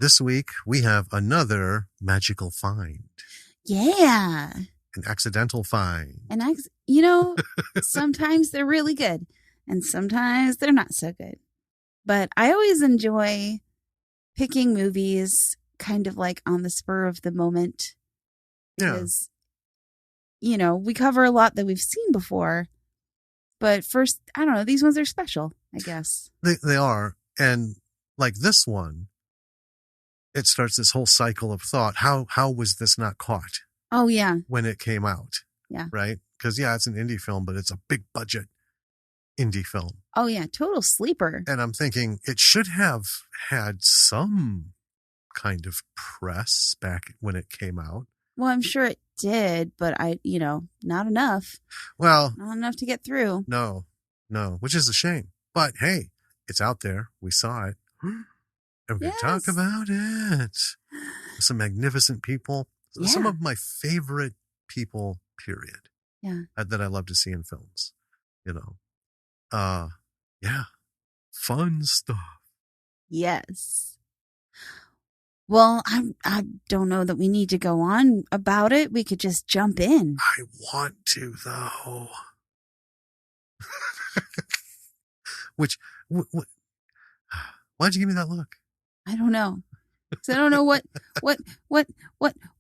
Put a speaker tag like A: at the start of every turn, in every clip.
A: This week, we have another magical find.
B: Yeah.
A: An accidental find.
B: Sometimes they're really good and sometimes they're not so good. But I always enjoy picking movies kind of like on the spur of the moment. Because, we cover a lot that we've seen before. But first, I don't know, these ones are special, I guess.
A: They are. And like this one, it starts this whole cycle of thought. How was this not caught?
B: Oh, yeah.
A: When it came out.
B: Yeah.
A: Right? Because, it's an indie film, but it's a big budget indie film.
B: Oh, yeah. Total sleeper.
A: And I'm thinking it should have had some kind of press back when it came out.
B: Well, I'm sure it did, but not enough.
A: Well,
B: not enough to get through.
A: No, which is a shame. But hey, it's out there. We saw it. And we're going to talk about it. Some magnificent people.
B: Yeah.
A: Some of my favorite people, period.
B: Yeah.
A: That I love to see in films. Fun stuff.
B: Yes. Well, I don't know that we need to go on about it. We could just jump in.
A: I want to, though. Why'd you give me that look?
B: I don't know. I don't know what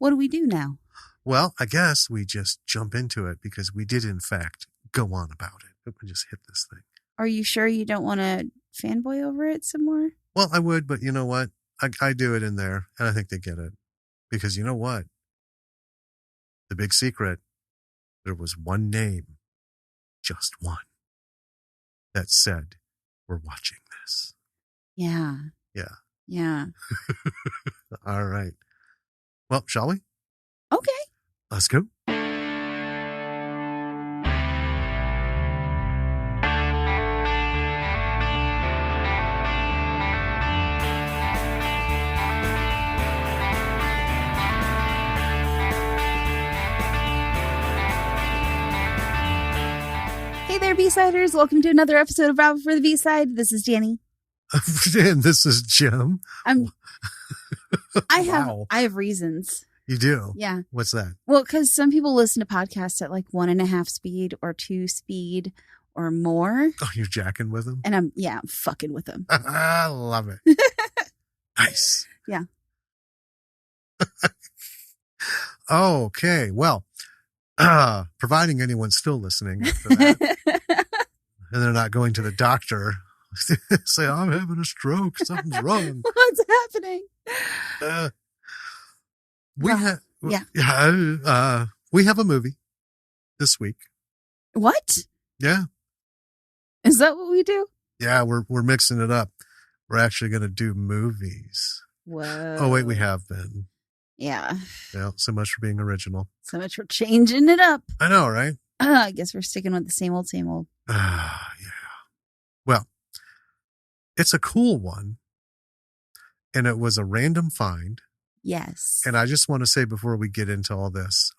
B: do we do now?
A: Well, I guess we just jump into it because we did, in fact, go on about it. We just hit this thing.
B: Are you sure you don't want to fanboy over it some more?
A: Well, I would, but you know what? I do it in there, and I think they get it. Because you know what? The big secret, there was one name, just one, that said, we're watching this.
B: Yeah.
A: Yeah.
B: Yeah.
A: All right. Well, shall we?
B: Okay.
A: Let's go.
B: Hey there, B-Siders. Welcome to another episode of Bravo for the B-Side. This is Danny.
A: And this is Jim.
B: I have reasons.
A: You do?
B: Yeah.
A: What's that?
B: Well, because some people listen to podcasts at like 1.5 speed or 2 speed or more.
A: Oh, you're jacking with them?
B: And I'm fucking with them.
A: I love it. Nice.
B: Yeah.
A: Okay. Well, providing anyone's still listening after that, and they're not going to the doctor, say, I'm having a stroke. Something's wrong.
B: What's happening?
A: We have a movie this week.
B: What?
A: Yeah.
B: Is that what we do?
A: Yeah, we're mixing it up. We're actually going to do movies.
B: Whoa.
A: Oh, wait, we have been.
B: Yeah.
A: Yeah, so much for being original.
B: So much for changing it up.
A: I know, right?
B: I guess we're sticking with the same old, same old.
A: Yeah. Well, it's a cool one. And it was a random find.
B: Yes.
A: And I just want to say before we get into all this,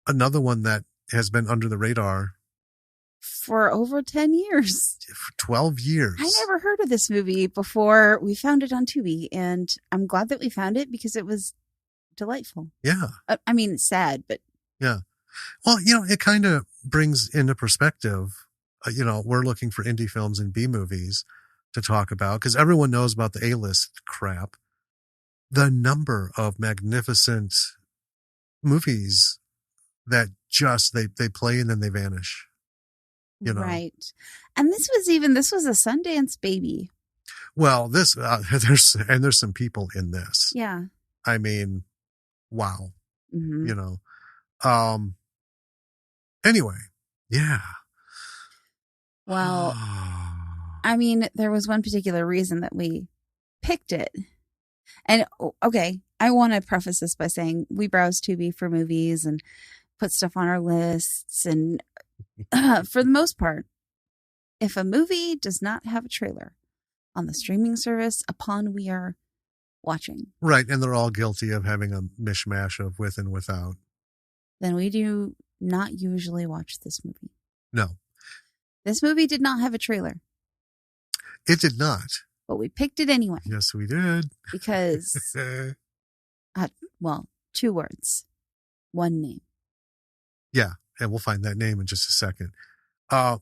A: another one that has been under the radar
B: for over 10 years.
A: For 12 years.
B: I never heard of this movie before we found it on Tubi, and I'm glad that we found it because it was delightful.
A: Yeah.
B: I mean, it's sad, but...
A: Yeah. Well, it kind of brings into perspective, we're looking for indie films and B movies to talk about because everyone knows about the A-list crap. The number of magnificent movies that just, they play and then they vanish.
B: Right. And this was a Sundance baby.
A: Well, there's some people in this.
B: Yeah.
A: I mean, wow.
B: Mm-hmm.
A: Anyway, yeah.
B: Well, I mean, there was one particular reason that we picked it. And okay, I want to preface this by saying we browse Tubi for movies and put stuff on our lists, and for the most part, if a movie does not have a trailer on the streaming service upon we are watching.
A: Right, and they're all guilty of having a mishmash of with and without.
B: Then we do not usually watch this movie.
A: No.
B: This movie did not have a trailer.
A: It did not.
B: but we picked it anyway.
A: Yes, we did.
B: Because, well, 2 words, 1 name.
A: Yeah, and we'll find that name in just a second. The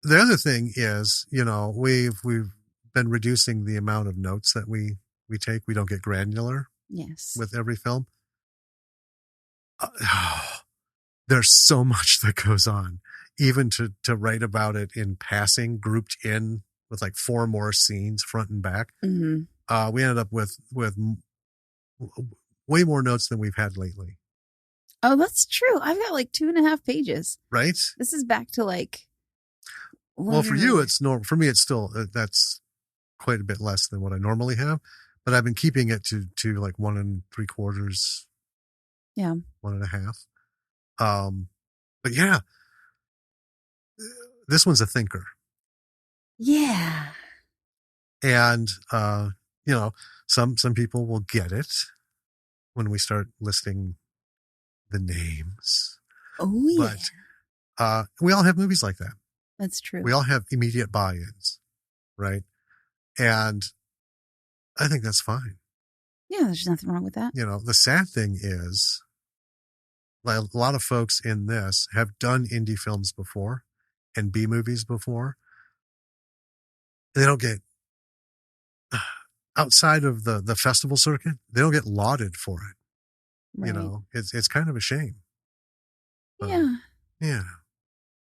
A: other thing is, we've been reducing the amount of notes that we take. We don't get granular.
B: Yes.
A: With every film. There's so much that goes on, even to write about it in passing, grouped in with like 4 more scenes front and back.
B: Mm-hmm.
A: We ended up with way more notes than we've had lately.
B: Oh, that's true. I've got like 2.5 pages.
A: Right?
B: This is back to like.
A: Well, for you, it's normal. For me, it's still, that's quite a bit less than what I normally have. But I've been keeping it to like 1 3/4.
B: Yeah.
A: 1.5. But yeah, this one's a thinker.
B: Yeah.
A: And, some people will get it when we start listing the names.
B: Oh, yeah.
A: But we all have movies like that.
B: That's true.
A: We all have immediate buy-ins, right? And I think that's fine.
B: Yeah, there's nothing wrong with that.
A: The sad thing is, like, a lot of folks in this have done indie films before and B movies before. They don't get, outside of the festival circuit, they don't get lauded for it.
B: Right.
A: It's kind of a shame.
B: Yeah.
A: Yeah.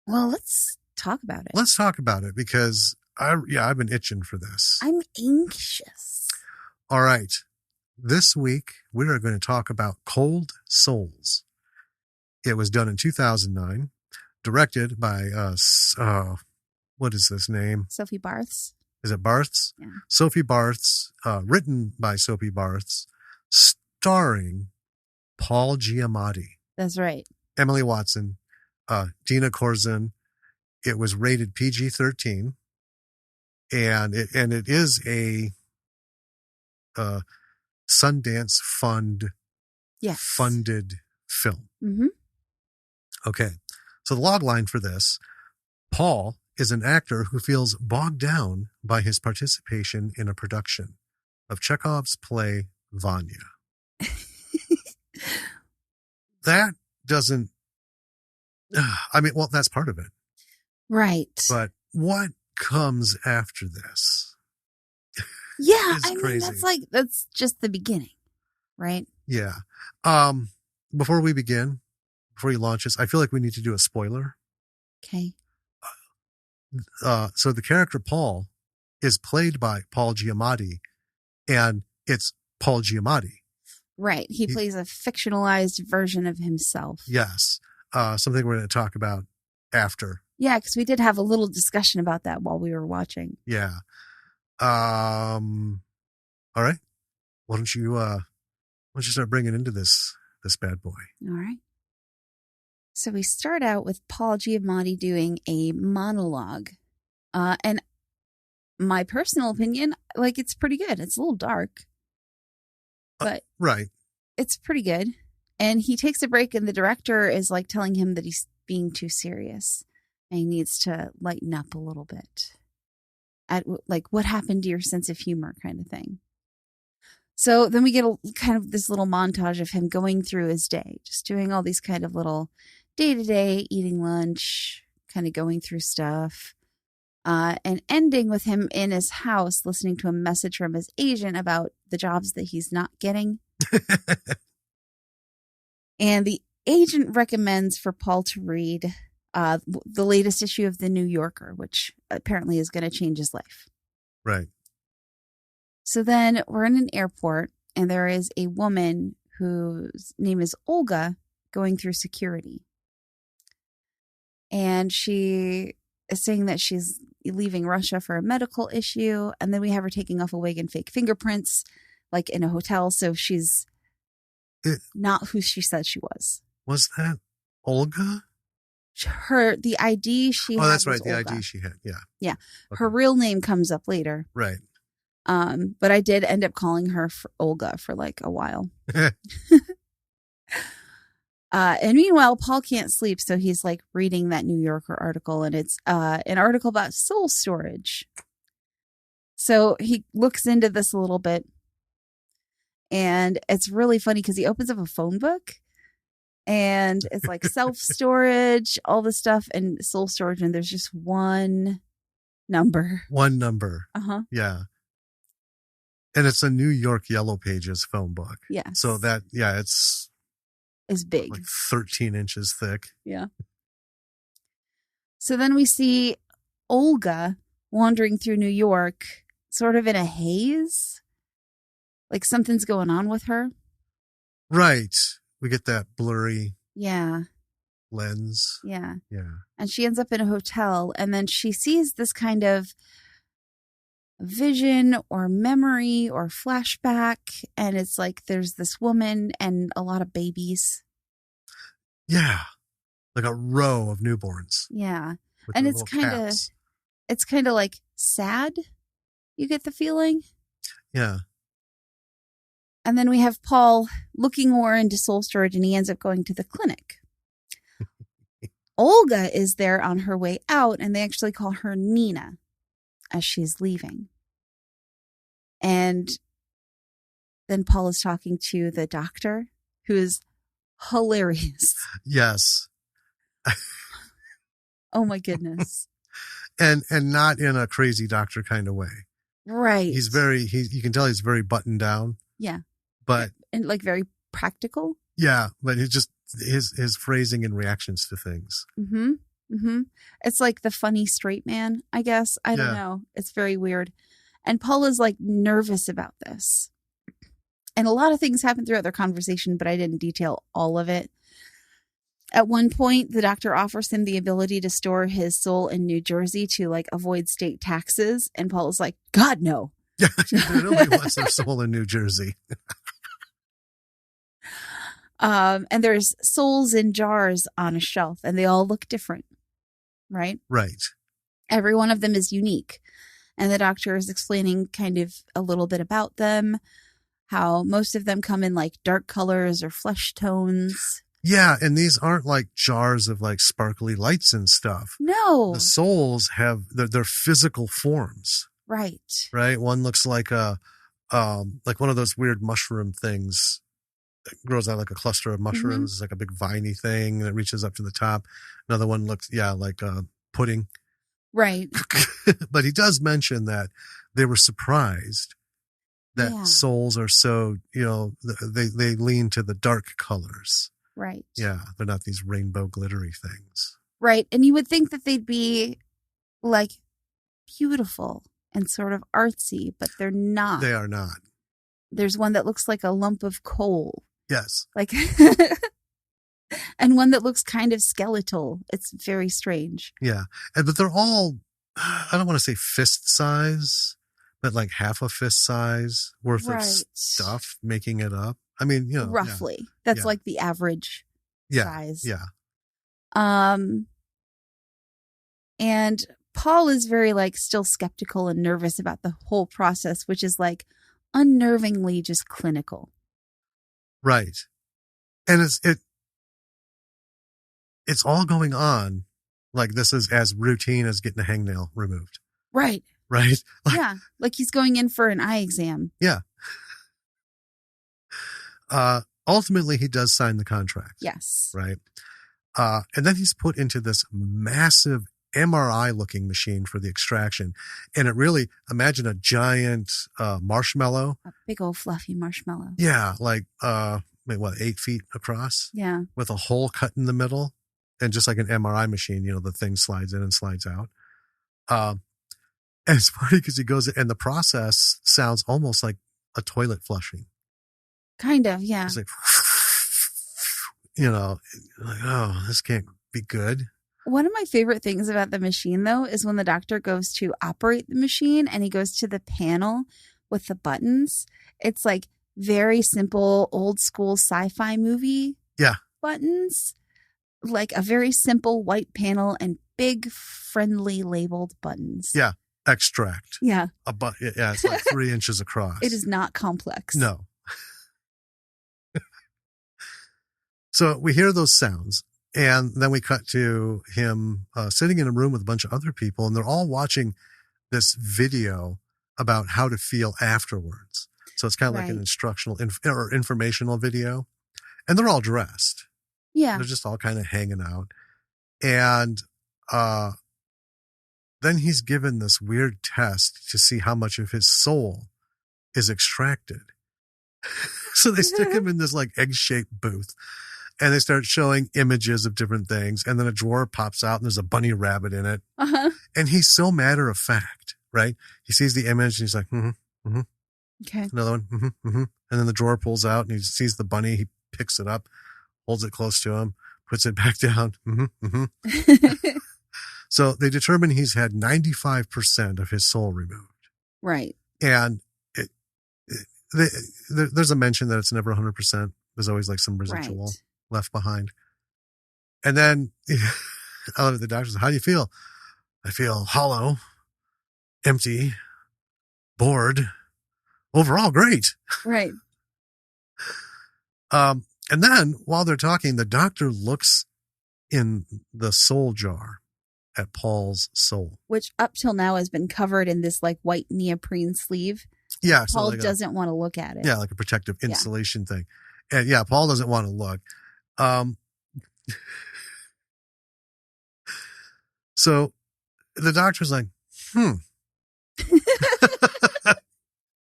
B: Well, let's talk about it.
A: Let's talk about it because I've been itching for this.
B: I'm anxious.
A: All right. This week, we are going to talk about Cold Souls. It was done in 2009, directed by, what is this name?
B: Sophie Barthes.
A: Is it Barthes?
B: Yeah.
A: Sophie Barthes, written by Sophie Barthes, starring Paul Giamatti.
B: That's right.
A: Emily Watson, Dina Corzin. It was rated PG-13, and it is a Sundance funded film.
B: Mm-hmm.
A: Okay, so the log line for this: Paul is an actor who feels bogged down by his participation in a production of Chekhov's play Vanya. That doesn't. Well, that's part of it.
B: Right.
A: But what comes after this?
B: Yeah,
A: crazy.
B: that's just the beginning, right?
A: Yeah. Before we begin, before you launch this, I feel like we need to do a spoiler.
B: Okay.
A: So the character Paul is played by Paul Giamatti, and it's Paul Giamatti.
B: Right. He plays a fictionalized version of himself.
A: Yes. Something we're going to talk about after.
B: Yeah, because we did have a little discussion about that while we were watching.
A: Yeah. All right. Why don't you start bringing into this bad boy?
B: All right. So we start out with Paul Giamatti doing a monologue. And my personal opinion, it's pretty good. It's a little dark, but
A: right. It's
B: pretty good. And he takes a break and the director is telling him that he's being too serious and he needs to lighten up a little bit. At what happened to your sense of humor kind of thing. So then we get kind of this little montage of him going through his day, just doing all these kind of little day-to-day, eating lunch, kind of going through stuff, and ending with him in his house listening to a message from his agent about the jobs that he's not getting. And the agent recommends for Paul to read the latest issue of The New Yorker, which apparently is going to change his life.
A: Right.
B: So then we're in an airport, and there is a woman whose name is Olga going through security. And she is saying that she's leaving Russia for a medical issue. And then we have her taking off a wig and fake fingerprints, in a hotel. So she's not who she said she was.
A: Was that Olga?
B: The ID she had.
A: Oh, that's right. The
B: Olga.
A: ID she had. Yeah.
B: Yeah.
A: Okay.
B: Her real name comes up later.
A: Right.
B: But I did end up calling her Olga for a while. And meanwhile, Paul can't sleep. So he's reading that New Yorker article, and it's an article about soul storage. So he looks into this a little bit, and it's really funny because he opens up a phone book, and it's like self-storage, all this stuff, and soul storage, and there's just one number.
A: One number.
B: Uh-huh.
A: Yeah. And it's a New York Yellow Pages phone book.
B: Yes.
A: So that, it's
B: big.
A: like 13 inches thick.
B: Yeah. So then we see Olga wandering through New York, sort of in a haze. Like something's going on with her.
A: Right. We get that blurry lens.
B: Yeah.
A: Yeah.
B: And she ends up in a hotel, and then she sees this kind of vision or memory or flashback, and it's like there's this woman and a lot of babies.
A: Yeah. Like a row of newborns.
B: Yeah. And it's kind of like sad. You get the feeling?
A: Yeah.
B: And then we have Paul looking more into soul storage, and he ends up going to the clinic. Olga is there on her way out, and they actually call her Nina as she's leaving. And then Paul is talking to the doctor, who is hilarious.
A: Yes.
B: Oh my goodness.
A: And not in a crazy doctor kind of way.
B: Right.
A: You can tell he's very buttoned down.
B: Yeah.
A: But
B: and like very practical.
A: Yeah, but it's just his phrasing and reactions to things.
B: Mm-hmm. Mm-hmm. It's like the funny straight man, I guess. I don't know. It's very weird. And Paul is like nervous about this. And a lot of things happen throughout their conversation, but I didn't detail all of it. At one point, the doctor offers him the ability to store his soul in New Jersey to like avoid state taxes. And Paul is like, God, no.
A: Yeah, nobody wants their soul in New Jersey.
B: And there's souls in jars on a shelf, and they all look different, right?
A: Right.
B: Every one of them is unique. And the doctor is explaining kind of a little bit about them, how most of them come in like dark colors or flesh tones.
A: Yeah, and these aren't like jars of like sparkly lights and stuff.
B: No.
A: The souls have their physical forms.
B: Right.
A: Right. One looks like like one of those weird mushroom things that grows out like a cluster of mushrooms. Mm-hmm. It's like a big viney thing that reaches up to the top. Another one looks, like pudding.
B: Right.
A: But he does mention that they were surprised that souls are so, they lean to the dark colors.
B: Right.
A: Yeah. They're not these rainbow glittery things.
B: Right. And you would think that they'd be like beautiful and sort of artsy, but they're not.
A: They are not.
B: There's one that looks like a lump of coal.
A: Yes.
B: Like, and one that looks kind of skeletal. It's very strange.
A: Yeah. But they're all, I don't want to say fist size, but like half a fist size worth of stuff, making it up. I mean,
B: roughly. Yeah. That's like the average size.
A: Yeah.
B: And Paul is very like still skeptical and nervous about the whole process, which is like unnervingly just clinical.
A: Right. And it's all going on like this is as routine as getting a hangnail removed.
B: Right.
A: Right.
B: Like he's going in for an eye exam.
A: Yeah. Ultimately he does sign the contract.
B: Yes.
A: Right. And then he's put into this massive MRI looking machine for the extraction. And it really, imagine a giant marshmallow.
B: A big old fluffy marshmallow.
A: Yeah. Like, 8 feet across?
B: Yeah.
A: With a hole cut in the middle. And just like an MRI machine, the thing slides in and slides out. And it's funny because he goes, and the process sounds almost like a toilet flushing.
B: Kind of, yeah.
A: It's like, like, oh, this can't be good.
B: One of my favorite things about the machine, though, is when the doctor goes to operate the machine and he goes to the panel with the buttons. It's like very simple, old school sci-fi movie buttons. Like a very simple white panel and big, friendly labeled buttons.
A: Yeah. Extract.
B: Yeah.
A: It's like 3 inches across.
B: It is not complex.
A: No. So we hear those sounds. And then we cut to him sitting in a room with a bunch of other people, and they're all watching this video about how to feel afterwards. So it's kind of like an
B: Right.
A: instructional or informational video. And they're all dressed.
B: Yeah.
A: They're just all kind of hanging out. And then he's given this weird test to see how much of his soul is extracted. So they stick him in this like egg-shaped booth. And they start showing images of different things. And then a drawer pops out and there's a bunny rabbit in it.
B: Uh-huh.
A: And he's so matter of fact, right? He sees the image and he's like,
B: Okay.
A: another one, And then the drawer pulls out and he sees the bunny. He picks it up, holds it close to him, puts it back down. So they determine he's had 95% of his soul removed.
B: Right.
A: And there's a mention that it's never 100%. There's always like some residual left behind. And then I love it. The doctor says, how do you feel? I feel hollow, empty, bored, overall great.
B: Right.
A: And then while they're talking, the doctor looks in the soul jar at Paul's soul,
B: which up till now has been covered in this like white neoprene sleeve.
A: Yeah.
B: Paul doesn't want to look at it.
A: Yeah. Like a protective insulation thing. And yeah, Paul doesn't want to look. So the doctor's like, and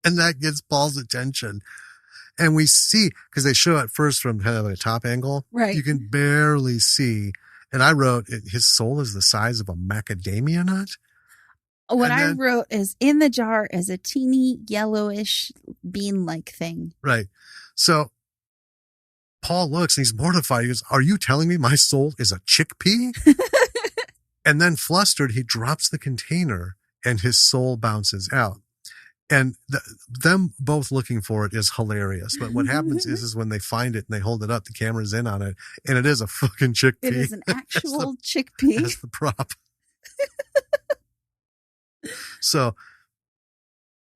A: that gets Paul's attention. And we see, because they show it first from kind of a top angle.
B: Right.
A: You can barely see. And I wrote, his soul is the size of a macadamia nut.
B: What I wrote is, in the jar is a teeny yellowish bean-like thing.
A: Right. So Paul looks and he's mortified. He goes, are you telling me my soul is a chickpea? And then flustered, he drops the container and his soul bounces out. And them both looking for it is hilarious. But what happens is when they find it and they hold it up, the camera's in on it, and it is a fucking chickpea.
B: It is an actual chickpea.
A: That's the prop. So,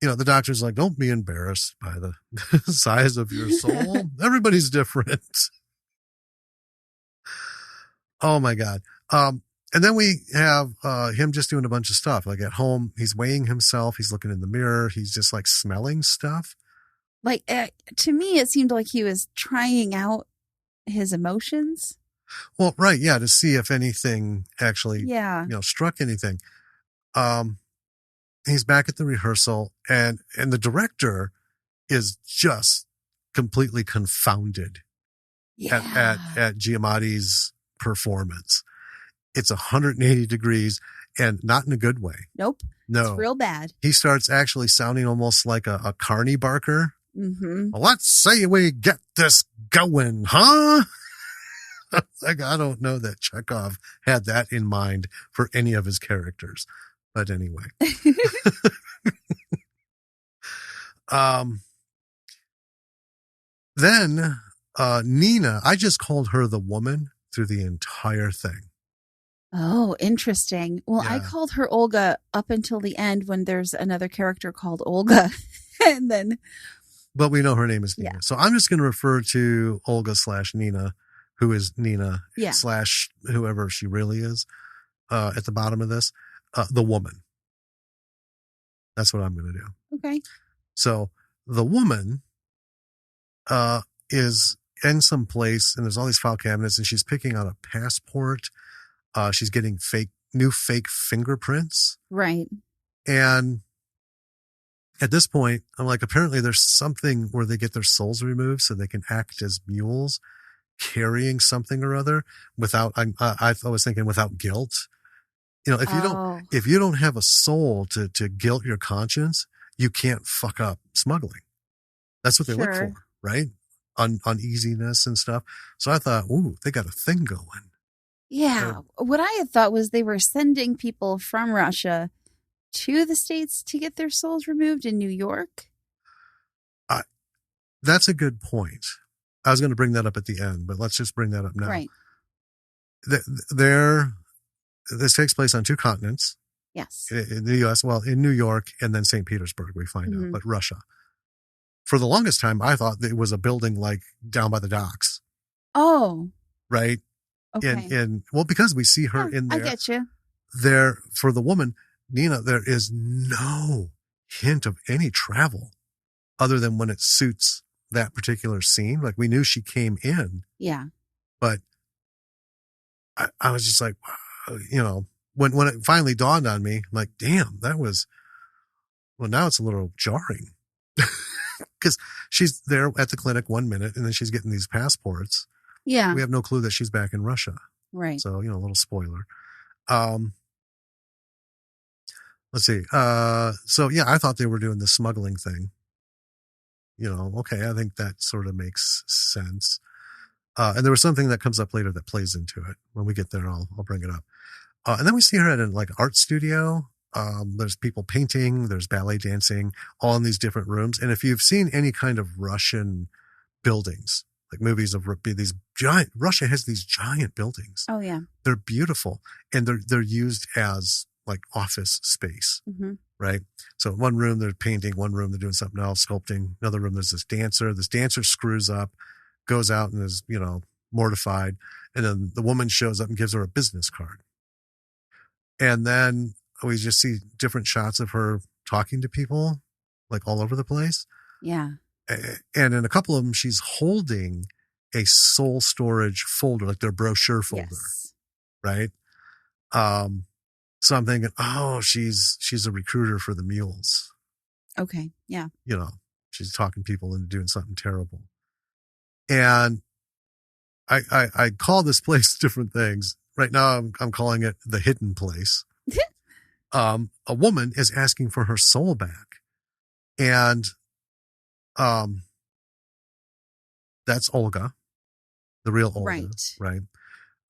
A: the doctor's like, don't be embarrassed by the size of your soul. Everybody's different. Oh my God. And then we have him just doing a bunch of stuff. Like at home, he's weighing himself. He's looking in the mirror. He's just like smelling stuff.
B: Like, to me, it seemed like he was trying out his emotions.
A: Well, right. Yeah. To see if anything actually, struck anything. He's back at the rehearsal and the director is just completely confounded at Giamatti's performance. It's 180 degrees and not in a good way.
B: Nope.
A: No.
B: It's real bad.
A: He starts actually sounding almost like a carny barker.
B: Mm-hmm.
A: Well, let's say we get this going, huh? Like, I don't know that Chekhov had that in mind for any of his characters. But anyway. Then Nina, I just called her the woman through the entire thing.
B: Oh, interesting. Well,
A: Yeah.
B: I called her Olga up until the end when there's another character called Olga. And then.
A: But we know her name is Nina.
B: Yeah.
A: So I'm just going to refer to Olga / Nina, who is Nina / whoever she really is at the bottom of this, the woman. That's what I'm going to do.
B: Okay.
A: So the woman is in some place and there's all these file cabinets and she's picking out a passport. She's getting new fake fingerprints.
B: Right.
A: And at this point, I'm like, apparently there's something where they get their souls removed so they can act as mules carrying something or other without, I was thinking without guilt. If you don't have a soul to guilt your conscience, you can't fuck up smuggling. That's what they look for, right? Uneasiness and stuff. So I thought, ooh, they got a thing going.
B: Yeah. What I had thought was they were sending people from Russia to the States to get their souls removed in New York.
A: That's a good point. I was going to bring that up at the end, but let's just bring that up now.
B: Right.
A: This takes place on 2 continents.
B: Yes.
A: In the U.S., well, in New York and then St. Petersburg, we find out, but Russia. For the longest time, I thought that it was a building like down by the docks.
B: Oh.
A: Right?
B: Okay.
A: Because we see her in there.
B: I get you.
A: There, for the woman, Nina, there is no hint of any travel other than when it suits that particular scene. Like, we knew she came in,
B: Yeah.
A: but I was just like, wow, when it finally dawned on me, I'm like, damn, well, now it's a little jarring because she's there at the clinic 1 minute and then she's getting these passports.
B: Yeah.
A: We have no clue that she's back in Russia.
B: Right.
A: So, a little spoiler. Let's see. So yeah, I thought they were doing the smuggling thing. Okay, I think that sort of makes sense. And there was something that comes up later that plays into it. When we get there, I'll bring it up. And then we see her at an art studio. There's people painting, there's ballet dancing, all in these different rooms. And if you've seen any kind of Russian buildings, like movies of these giant, Russia has these giant buildings.
B: Oh yeah.
A: They're beautiful. And they're used as like office space, right? So one room they're painting, one room they're doing something else, sculpting. Another room there's this dancer. This dancer screws up, goes out and is, mortified. And then the woman shows up and gives her a business card. And then we just see different shots of her talking to people, like all over the place.
B: Yeah.
A: And in a couple of them, she's holding a soul storage folder, like their brochure folder,
B: yes.
A: right? So I'm thinking, oh, she's a recruiter for the mules.
B: Okay. Yeah.
A: She's talking people into doing something terrible. And I call this place different things. Right now I'm calling it the hidden place. A woman is asking for her soul back. And that's Olga, the real Olga. Right.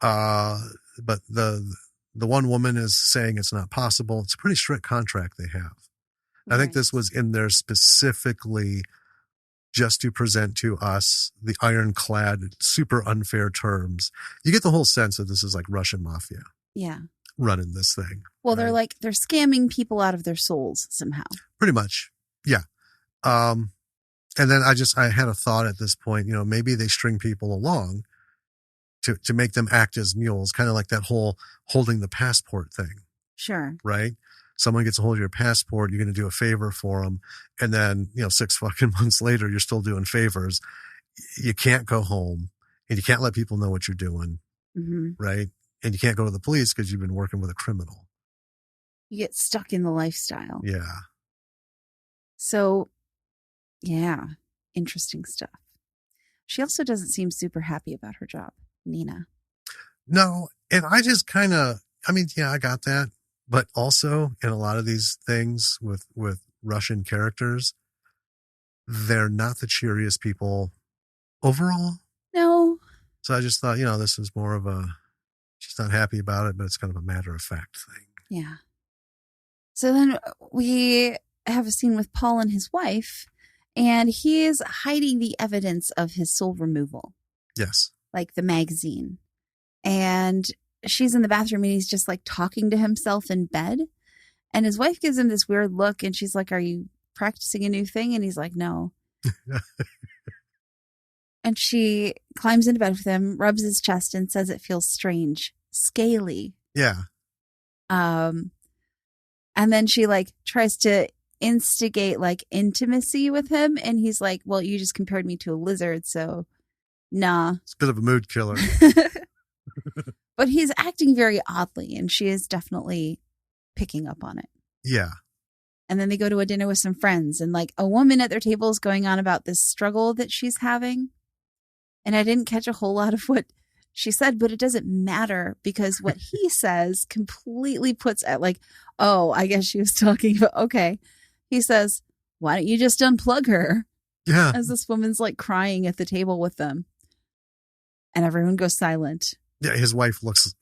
A: But the one woman is saying it's not possible. It's a pretty strict contract they have. Right. I think this was in there specifically just to present to us the ironclad, super unfair terms. You get the whole sense that this is like Russian mafia.
B: Yeah.
A: Running this thing.
B: Well, right? they're scamming people out of their souls somehow.
A: Pretty much. Yeah. And then I had a thought at this point, maybe they string people along to make them act as mules, kind of like that whole holding the passport thing.
B: Sure.
A: Right? Someone gets a hold of your passport, you're going to do a favor for them. And then, 6 fucking months later, you're still doing favors. You can't go home and you can't let people know what you're doing. Right? And you can't go to the police because you've been working with a criminal.
B: You get stuck in the lifestyle.
A: Yeah.
B: So, yeah, interesting stuff. She also doesn't seem super happy about her job, Nina.
A: No, and I just kind of, I got that. But also in a lot of these things with Russian characters, they're not the cheeriest people overall.
B: No.
A: So I just thought, this is more of she's not happy about it, but it's kind of a matter of fact thing.
B: Yeah. So then we have a scene with Paul and his wife, and he is hiding the evidence of his soul removal.
A: Yes.
B: Like the magazine. And she's in the bathroom and he's just like talking to himself in bed. And his wife gives him this weird look and she's like, "Are you practicing a new thing?" And he's like, "No." And she climbs into bed with him, rubs his chest and says it feels strange, scaly.
A: Yeah.
B: And then she tries to instigate intimacy with him. And he's like, "Well, you just compared me to a lizard. So nah."
A: It's a bit of a mood killer.
B: But he's acting very oddly, and she is definitely picking up on it.
A: Yeah.
B: And then they go to a dinner with some friends, and a woman at their table is going on about this struggle that she's having. And I didn't catch a whole lot of what she said, but it doesn't matter because what he says completely puts at oh, I guess she was talking about, okay. He says, "Why don't you just unplug her?"
A: Yeah.
B: As this woman's crying at the table with them. And everyone goes silent.
A: Yeah, his wife looks.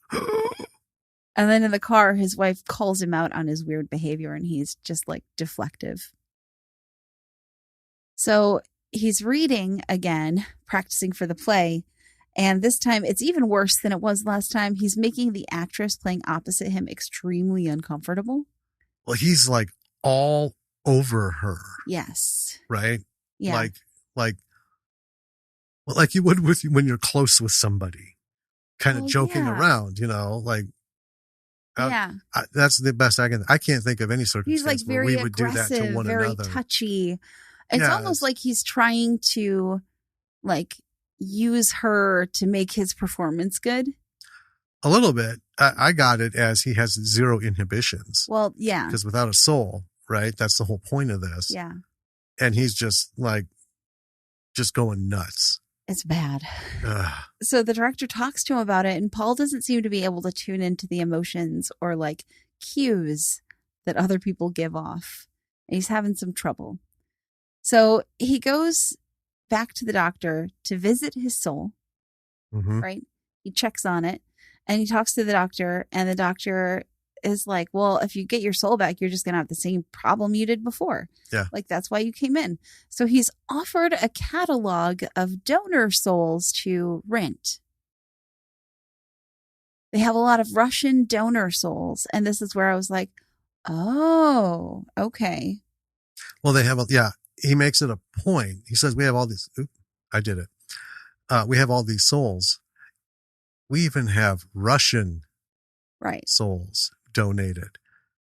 B: And then in the car, his wife calls him out on his weird behavior, and he's just deflective. So he's reading again, practicing for the play. And this time it's even worse than it was last time. He's making the actress playing opposite him extremely uncomfortable.
A: Well, he's all over her.
B: Yes.
A: Right?
B: Yeah.
A: Like you would when you're close with somebody. Kind of joking around,
B: Yeah.
A: That's the best I can't think of any
B: He's
A: circumstance
B: like
A: where we
B: very
A: would do that to
B: aggressive,
A: one
B: very
A: another.
B: touchy. It's
A: Yeah,
B: almost like he's trying to like use her to make his performance good.
A: a little bit. I got it as he has zero inhibitions.
B: Well, yeah.
A: Because without a soul, right? That's the whole point of this.
B: Yeah.
A: And he's just like, just going nuts.
B: It's bad.
A: Ugh.
B: So the director talks to him about it, and Paul doesn't seem to be able to tune into the emotions or like cues that other people give off. And he's having some trouble. So he goes back to the doctor to visit his soul, right? He checks on it and he talks to the doctor, and the doctor is like, well, if you get your soul back, you're just going to have the same problem you did before.
A: Yeah.
B: Like, that's why you came in. So he's offered a catalog of donor souls to rent. They have a lot of Russian donor souls. And this is where I was like, oh, okay.
A: Well, they have he makes it a point. He says, we have all these, I did it. We have all these souls. We even have Russian souls donated.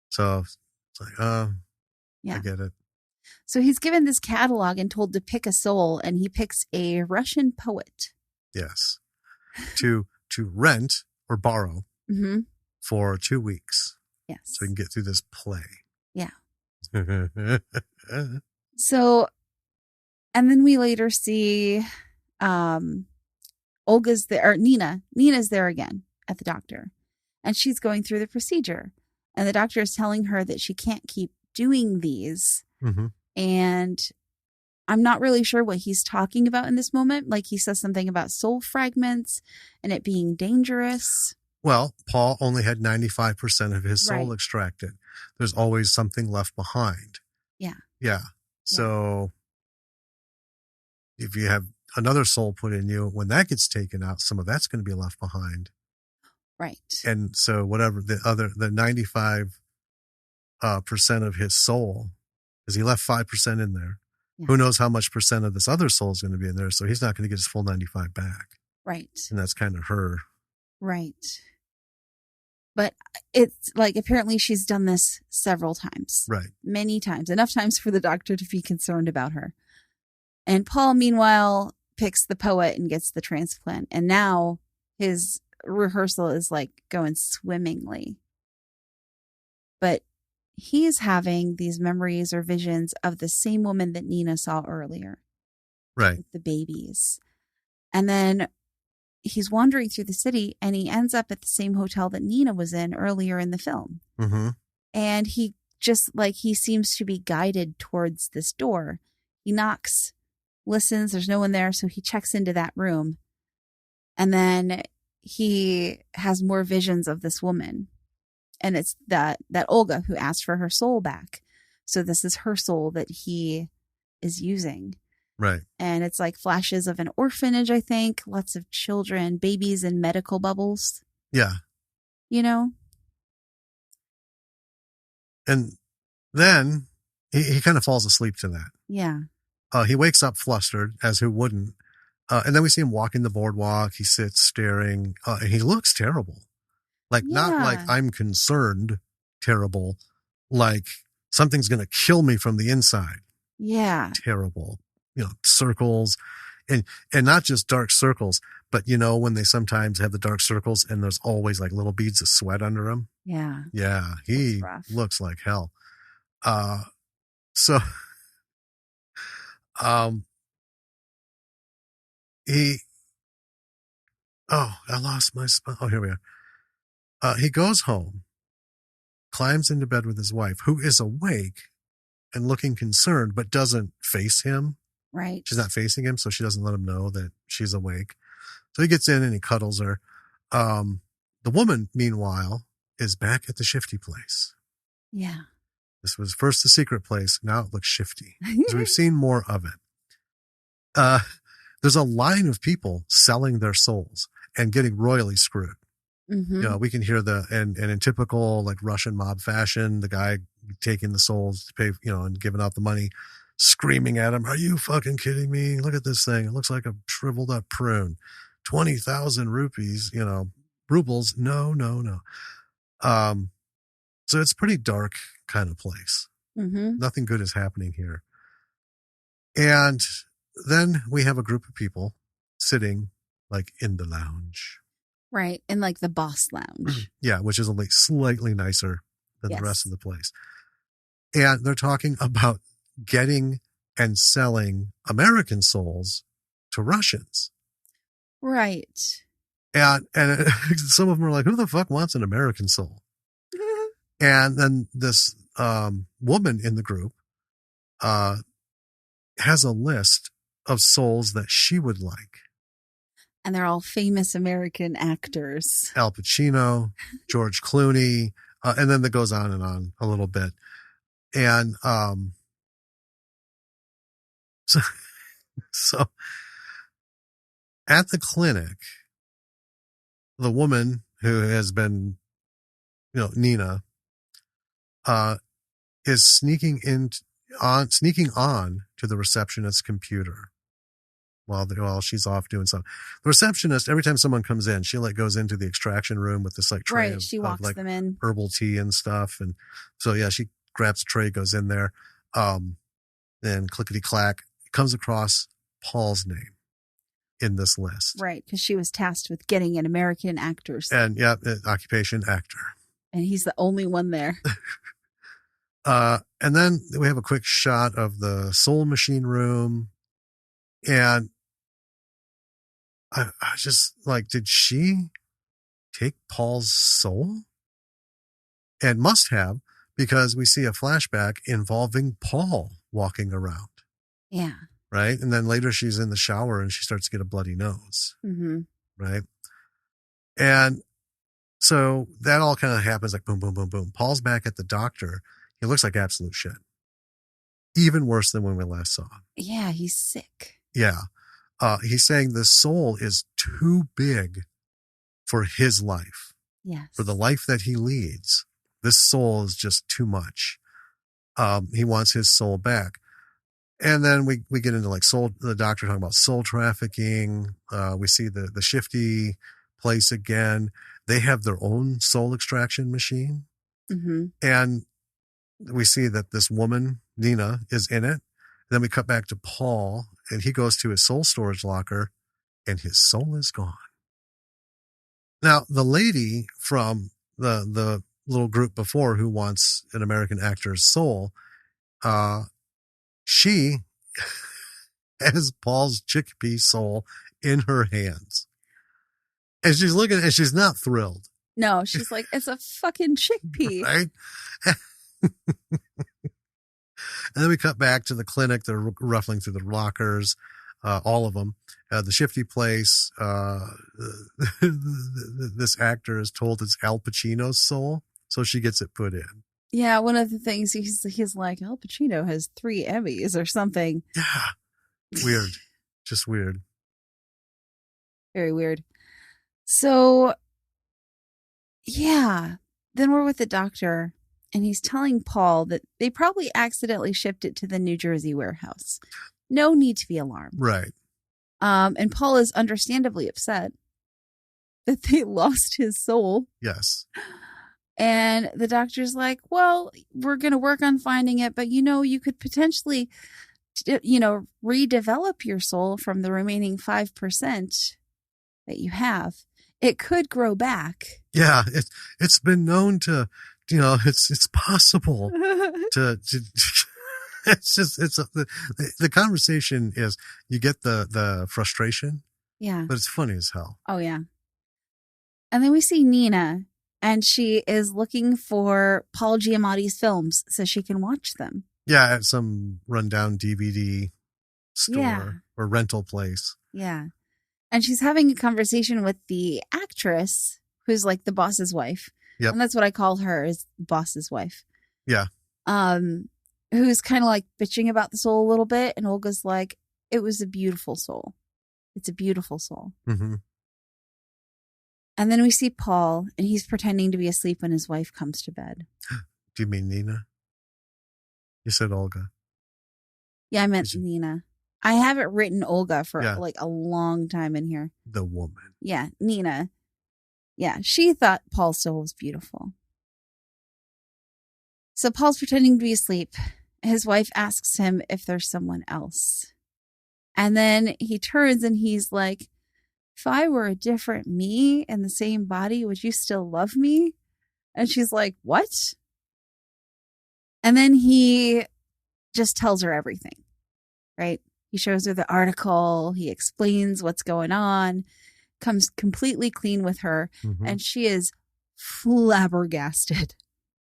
A: So it's like, I get it.
B: So he's given this catalog and told to pick a soul, and he picks a Russian poet.
A: Yes. to rent or borrow for 2 weeks.
B: Yes.
A: So he can get through this play.
B: Yeah. So, and then we later see Olga's there, or Nina's there again at the doctor, and she's going through the procedure, and the doctor is telling her that she can't keep doing these. And I'm not really sure what he's talking about in this moment. Like, he says something about soul fragments and it being dangerous.
A: Well, Paul only had 95% of his soul extracted. There's always something left behind.
B: Yeah.
A: Yeah. So if you have another soul put in you, when that gets taken out, some of that's going to be left behind.
B: Right.
A: And so whatever the 95 percent of his soul, because he left 5% in there. Yeah. Who knows how much percent of this other soul is going to be in there? So he's not going to get his full 95 back.
B: Right.
A: And that's kind of her.
B: Right. But it's like, apparently she's done this several times.
A: Right.
B: Many times. Enough times for the doctor to be concerned about her. And Paul, meanwhile, picks the poet and gets the transplant. And now his rehearsal is like going swimmingly. But he's having these memories or visions of the same woman that Nina saw earlier.
A: Right.
B: With the babies. And then he's wandering through the city, and he ends up at the same hotel that Nina was in earlier in the film. And he he seems to be guided towards this door. He knocks, listens, there's no one there, so he checks into that room. And then he has more visions of this woman. And it's that Olga who asked for her soul back. So this is her soul that he is using.
A: Right.
B: And it's like flashes of an orphanage, I think. Lots of children, babies in medical bubbles.
A: Yeah.
B: You know?
A: And then he kind of falls asleep to that.
B: Yeah.
A: He wakes up flustered, as who wouldn't. And then we see him walking the boardwalk. He sits staring. And he looks terrible. Like, not like I'm concerned, terrible. Like something's going to kill me from the inside.
B: Yeah.
A: Terrible. Circles. And not just dark circles, but when they sometimes have the dark circles and there's always like little beads of sweat under them.
B: Yeah.
A: Yeah. He looks like hell. So, I lost my spot. Oh, here we are. He goes home, climbs into bed with his wife, who is awake and looking concerned, but doesn't face him.
B: Right.
A: She's not facing him, so she doesn't let him know that she's awake. So he gets in and he cuddles her. The woman, meanwhile, is back at the shifty place.
B: Yeah.
A: This was first the secret place. Now it looks shifty. So we've seen more of it. There's a line of people selling their souls and getting royally screwed. We can hear and in typical like Russian mob fashion, the guy taking the souls to pay, and giving out the money, screaming at him, "Are you fucking kidding me? Look at this thing. It looks like a shriveled up prune. 20,000 rupees, rubles. No. So it's a pretty dark kind of place.
B: Mm-hmm.
A: Nothing good is happening here. And then we have a group of people sitting like in the lounge.
B: Right. In like the boss lounge.
A: Yeah, which is only slightly nicer than
B: Yes.
A: the rest of the place. And they're talking about getting and selling American souls to Russians.
B: Right.
A: And some of them are like, who the fuck wants an American soul? And then this woman in the group has a list of souls that she would like.
B: And they're all famous American actors.
A: Al Pacino, George Clooney, and then that goes on a little bit. And so at the clinic, the woman who has been, Nina, is sneaking on to the receptionist's computer while she's off doing something. The receptionist, every time someone comes in, she like goes into the extraction room with this like tray
B: Right. She walks
A: of like
B: them in.
A: herbal tea and stuff. And so, yeah, she grabs a tray, goes in there. Then clickety clack, comes across Paul's name in this list.
B: Right. Because she was tasked with getting an American actor.
A: And yeah, occupation actor.
B: And he's the only one there.
A: And then we have a quick shot of the soul machine room. And I just like, did she take Paul's soul? And must have, because we see a flashback involving Paul walking around.
B: Yeah.
A: Right. And then later she's in the shower and she starts to get a bloody nose.
B: Mm-hmm.
A: Right. And so that all kind of happens like boom, boom, boom, boom. Paul's back at the doctor. He looks like absolute shit. Even worse than when we last saw him.
B: Yeah, he's sick.
A: Yeah. He's saying the soul is too big for his life.
B: Yes.
A: For the life that he leads. This soul is just too much. He wants his soul back. And then we get into like the doctor talking about soul trafficking. We see the Shifty place again. They have their own soul extraction machine.
B: Mm-hmm.
A: And we see that this woman, Nina, is in it. Then we cut back to Paul, and he goes to his soul storage locker, and his soul is gone. Now, the lady from the little group before who wants an American actor's soul, she has Paul's chickpea soul in her hands. And she's looking, and she's not thrilled.
B: No, she's like, it's a fucking chickpea.
A: Right? And then we cut back to the clinic. They're ruffling through the lockers, all of them. The Shifty place, this actor is told it's Al Pacino's soul, so she gets it put in.
B: Yeah, one of the things he's like, Al Pacino has 3 Emmys or something.
A: Yeah. Weird. Just weird.
B: Very weird. So, yeah. Then we're with the doctor, and he's telling Paul that they probably accidentally shipped it to the New Jersey warehouse. No need to be alarmed.
A: Right.
B: And Paul is understandably upset that they lost his soul.
A: Yes.
B: And the doctor's like, well, we're going to work on finding it, but you could potentially, redevelop your soul from the remaining 5% that you have. It could grow back.
A: Yeah, it's been known to, it's possible to it's just the conversation is you get the frustration.
B: Yeah.
A: But it's funny as hell.
B: Oh yeah. And then we see Nina, and she is looking for Paul Giamatti's films so she can watch them.
A: Yeah, at some rundown DVD store or rental place.
B: Yeah. And she's having a conversation with the actress who's like the boss's wife.
A: Yep.
B: And that's what I call her, is the boss's wife.
A: Yeah.
B: Who's kind of like bitching about the soul a little bit. And Olga's like, it was a beautiful soul. It's a beautiful soul.
A: Mm-hmm.
B: And then we see Paul, and he's pretending to be asleep when his wife comes to bed.
A: Do you mean Nina? You said Olga.
B: Yeah, I meant Nina. I have it written Olga for like a long time in here.
A: The woman.
B: Yeah, Nina. Yeah, she thought Paul's soul was beautiful. So Paul's pretending to be asleep. His wife asks him if there's someone else. And then he turns and he's like, if I were a different me in the same body, would you still love me? And she's like, what? And then he just tells her everything, right? He shows her the article. He explains what's going on, comes completely clean with her.
A: Mm-hmm.
B: And she is flabbergasted.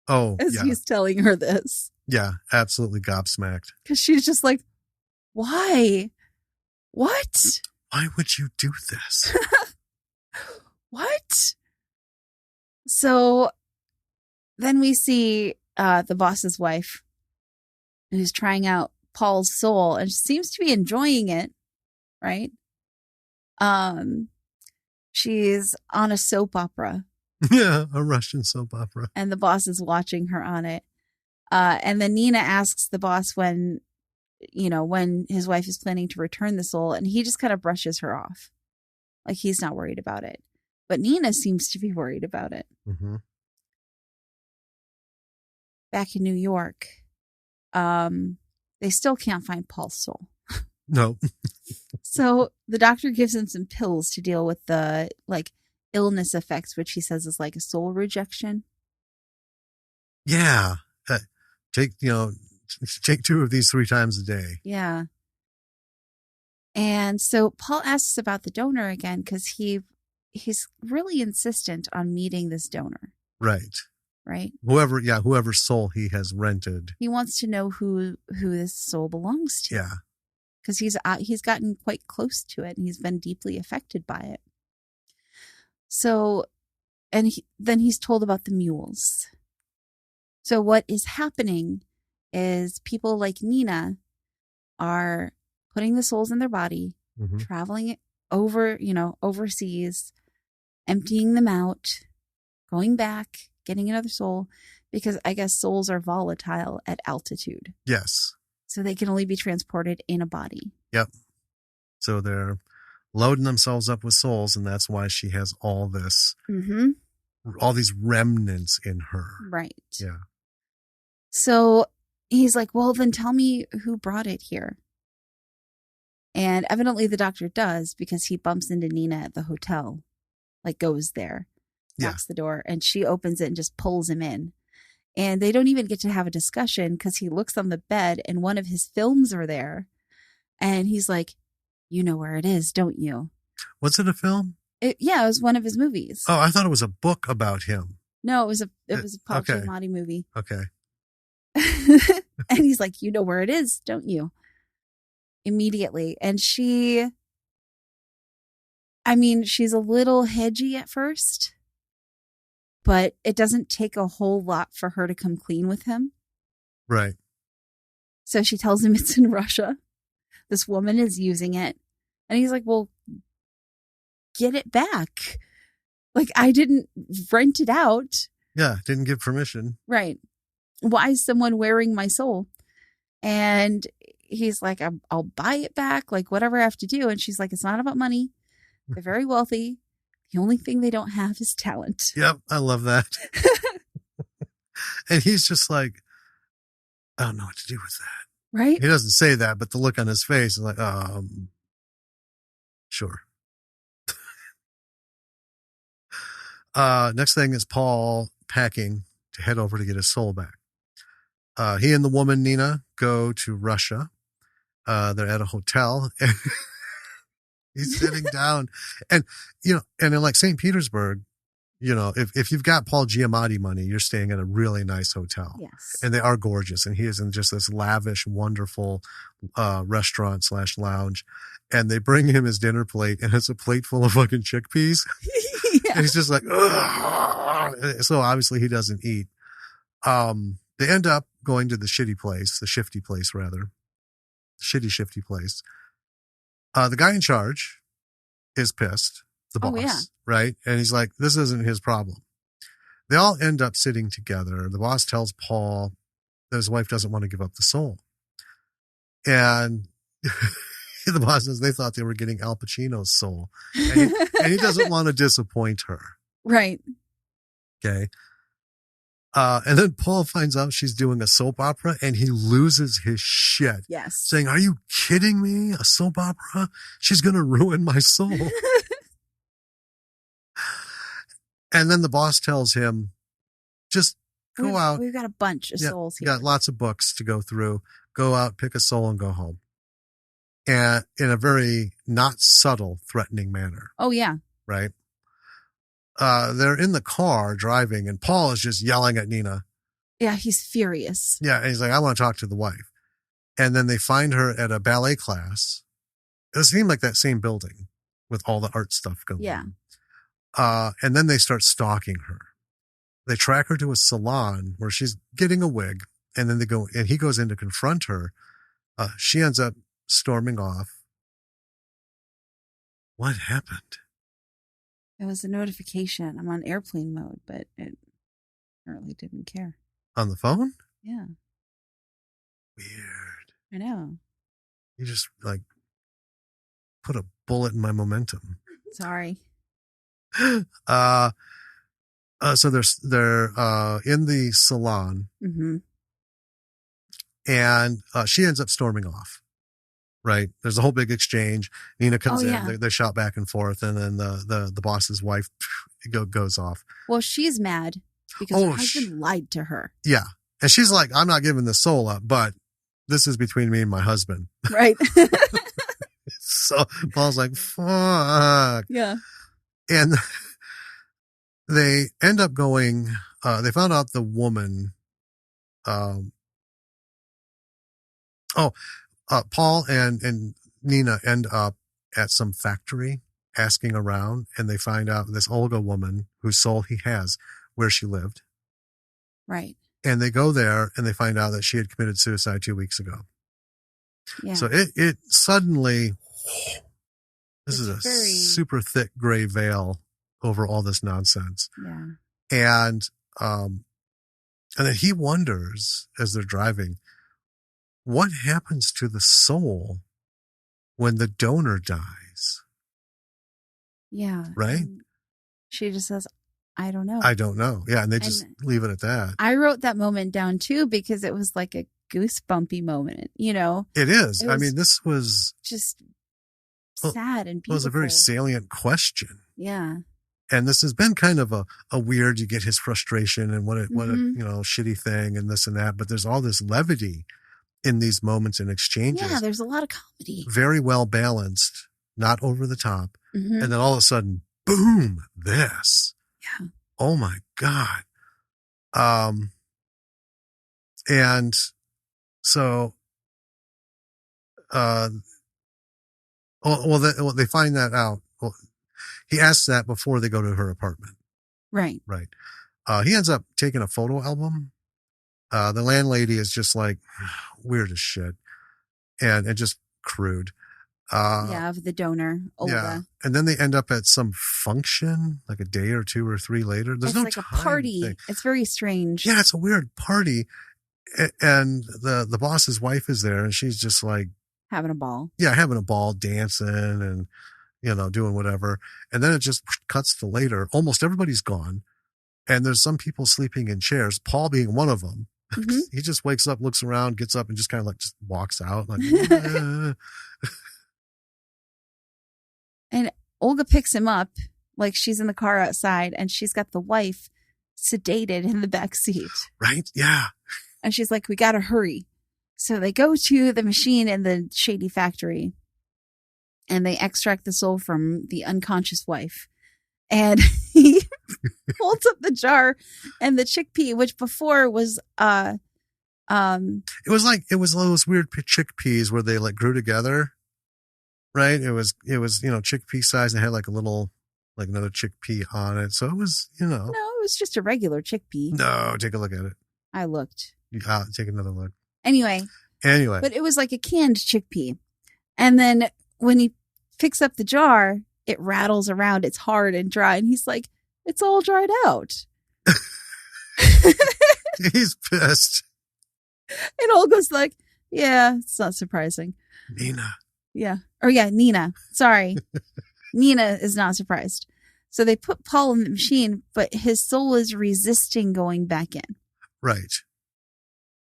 A: Oh,
B: as
A: yeah.
B: he's telling her this.
A: Yeah, absolutely gobsmacked.
B: Because she's just like, why? What?
A: Why would you do this?
B: What? So then we see the boss's wife who's trying out Paul's soul and she seems to be enjoying it, right? She's on a soap opera.
A: Yeah, a Russian soap opera.
B: And the boss is watching her on it. And then Nina asks the boss when his wife is planning to return the soul, and he just kind of brushes her off. Like he's not worried about it. But Nina seems to be worried about it.
A: Mm-hmm.
B: Back in New York, they still can't find Paul's soul.
A: No.
B: So the doctor gives him some pills to deal with the illness effects, which he says is like a soul rejection.
A: Yeah. Take 2 of these 3 times a day.
B: Yeah. And so Paul asks about the donor again because he's really insistent on meeting this donor.
A: Right.
B: Right.
A: Whoever's soul he has rented.
B: He wants to know who this soul belongs to.
A: Yeah.
B: Because he's gotten quite close to it and he's been deeply affected by it. So, and then he's told about the mules. So what is happening is people like Nina are putting the souls in their body,
A: mm-hmm.
B: traveling over, overseas, emptying them out, going back, getting another soul, because I guess souls are volatile at altitude.
A: Yes.
B: So they can only be transported in a body.
A: Yep. So they're loading themselves up with souls, and that's why she has all this,
B: mm-hmm.
A: all these remnants in her.
B: Right.
A: Yeah.
B: So he's like, well, then tell me who brought it here. And evidently the doctor does, because he bumps into Nina at the hotel, goes there, knocks the door, and she opens it and just pulls him in. And they don't even get to have a discussion because he looks on the bed and one of his films are there. And he's like, you know where it is, don't you?
A: Was it a film?
B: It was one of his movies.
A: Oh, I thought it was a book about him.
B: No, it was a Paul
A: okay.
B: Giamatti movie.
A: Okay.
B: And he's like, you know where it is, don't you? Immediately. And she's a little hedgy at first, but it doesn't take a whole lot for her to come clean with him.
A: Right.
B: So she tells him it's in Russia. This woman is using it. And he's like, well, get it back. I didn't rent it out.
A: Yeah, didn't give permission.
B: Right. Why is someone wearing my soul? And he's like, I'll buy it back, whatever I have to do. And she's like, it's not about money. They're very wealthy. The only thing they don't have is talent.
A: Yep, I love that. And he's just like, I don't know what to do with that.
B: Right?
A: He doesn't say that, but the look on his face is like, sure. Next thing is Paul packing to head over to get his soul back. He and the woman, Nina, go to Russia. They're at a hotel. And he's sitting down. And, and in St. Petersburg, if you've got Paul Giamatti money, you're staying at a really nice hotel.
B: Yes.
A: And they are gorgeous. And he is in just this lavish, wonderful restaurant/lounge. And they bring him his dinner plate, and it's a plate full of fucking chickpeas. Yeah. And he's just like, ugh. So obviously he doesn't eat. They end up going to the shifty place. The guy in charge is pissed, the boss,
B: yeah.
A: right? And he's like, this isn't his problem. They all end up sitting together. The boss tells Paul that his wife doesn't want to give up the soul. And the boss says they thought they were getting Al Pacino's soul. And he doesn't want to disappoint her.
B: Right.
A: Okay. And then Paul finds out she's doing a soap opera and he loses his shit.
B: Yes.
A: Saying, are you kidding me? A soap opera? She's going to ruin my soul. And then the boss tells him, just go out.
B: We've got a bunch of souls here.
A: Got lots of books to go through. Go out, pick a soul, and go home. And in a very not subtle, threatening manner.
B: Oh, yeah.
A: Right? They're in the car driving, and Paul is just yelling at Nina.
B: Yeah, he's furious.
A: Yeah, and he's like, I want to talk to the wife. And then they find her at a ballet class. It seemed like that same building with all the art stuff going on. And then they start stalking her. They track her to a salon where she's getting a wig, and then he goes in to confront her. She ends up storming off. What happened?
B: It was a notification. I'm on airplane mode, but it apparently didn't care.
A: On the phone?
B: Yeah.
A: Weird.
B: I know.
A: You just put a bullet in my momentum.
B: Sorry.
A: So they're in the salon,
B: mm-hmm.
A: and she ends up storming off. Right? There's a whole big exchange. Nina comes in. They shout back and forth, and then the boss's wife goes off.
B: Well, she's mad because her husband lied to her.
A: Yeah, and she's like, "I'm not giving the soul up, but this is between me and my husband."
B: Right.
A: So Paul's like, "Fuck."
B: Yeah.
A: And they end up going. They found out the woman. Paul and Nina end up at some factory asking around, and they find out this Olga woman whose soul he has, where she lived.
B: Right.
A: And they go there and they find out that she had committed suicide 2 weeks ago.
B: Yeah.
A: So it suddenly, this is a super thick gray veil over all this nonsense.
B: Yeah.
A: And then he wonders as they're driving, what happens to the soul when the donor dies?
B: Yeah.
A: Right?
B: And she just says, I don't know.
A: I don't know. Yeah. And they just leave it at that.
B: I wrote that moment down too, because it was like a goosebumpy moment, you know?
A: It is. I mean, this was
B: just sad and beautiful.
A: It was a very salient question.
B: Yeah.
A: And this has been kind of a weird, you get his frustration and what a shitty thing and this and that. But there's all this levity in these moments and exchanges.
B: Yeah, there's a lot of comedy.
A: Very well balanced, not over the top.
B: Mm-hmm.
A: And then all of a sudden, boom, this.
B: Yeah.
A: Oh my God. And so, they find that out. Well, he asks that before they go to her apartment.
B: Right.
A: Right. He ends up taking a photo album. The landlady is just like weird as shit and just crude.
B: Of the donor, Olga.
A: Yeah. And then they end up at some function like a day or two or three later. There's
B: it's a party.
A: Thing.
B: It's very strange.
A: Yeah, it's a weird party. And the boss's wife is there and she's just like
B: having a ball.
A: Yeah, having a ball, dancing and, doing whatever. And then it just cuts to later. Almost everybody's gone. And there's some people sleeping in chairs, Paul being one of them. Mm-hmm. He just wakes up, looks around, gets up and just kind of just walks out. Like,
B: And Olga picks him up, like she's in the car outside, and she's got the wife sedated in the back seat.
A: Right? Yeah.
B: And she's like, we got to hurry. So they go to the machine in the shady factory, and they extract the soul from the unconscious wife. And he holds up the jar, and the chickpea, which before was it
A: was those weird chickpeas where they like grew together. Right. It was, chickpea size and had like a little, like another chickpea on it. So it was, No,
B: it was just a regular chickpea.
A: No, take a look at it.
B: I looked.
A: Take another look.
B: Anyway. But it was like a canned chickpea. And then when he picks up the jar, it rattles around. It's hard and dry. And he's like, it's all dried out.
A: He's pissed.
B: And Olga's like, yeah, it's not surprising.
A: Nina.
B: Yeah. Nina. Sorry. Nina is not surprised. So they put Paul in the machine, but his soul is resisting going back in.
A: Right.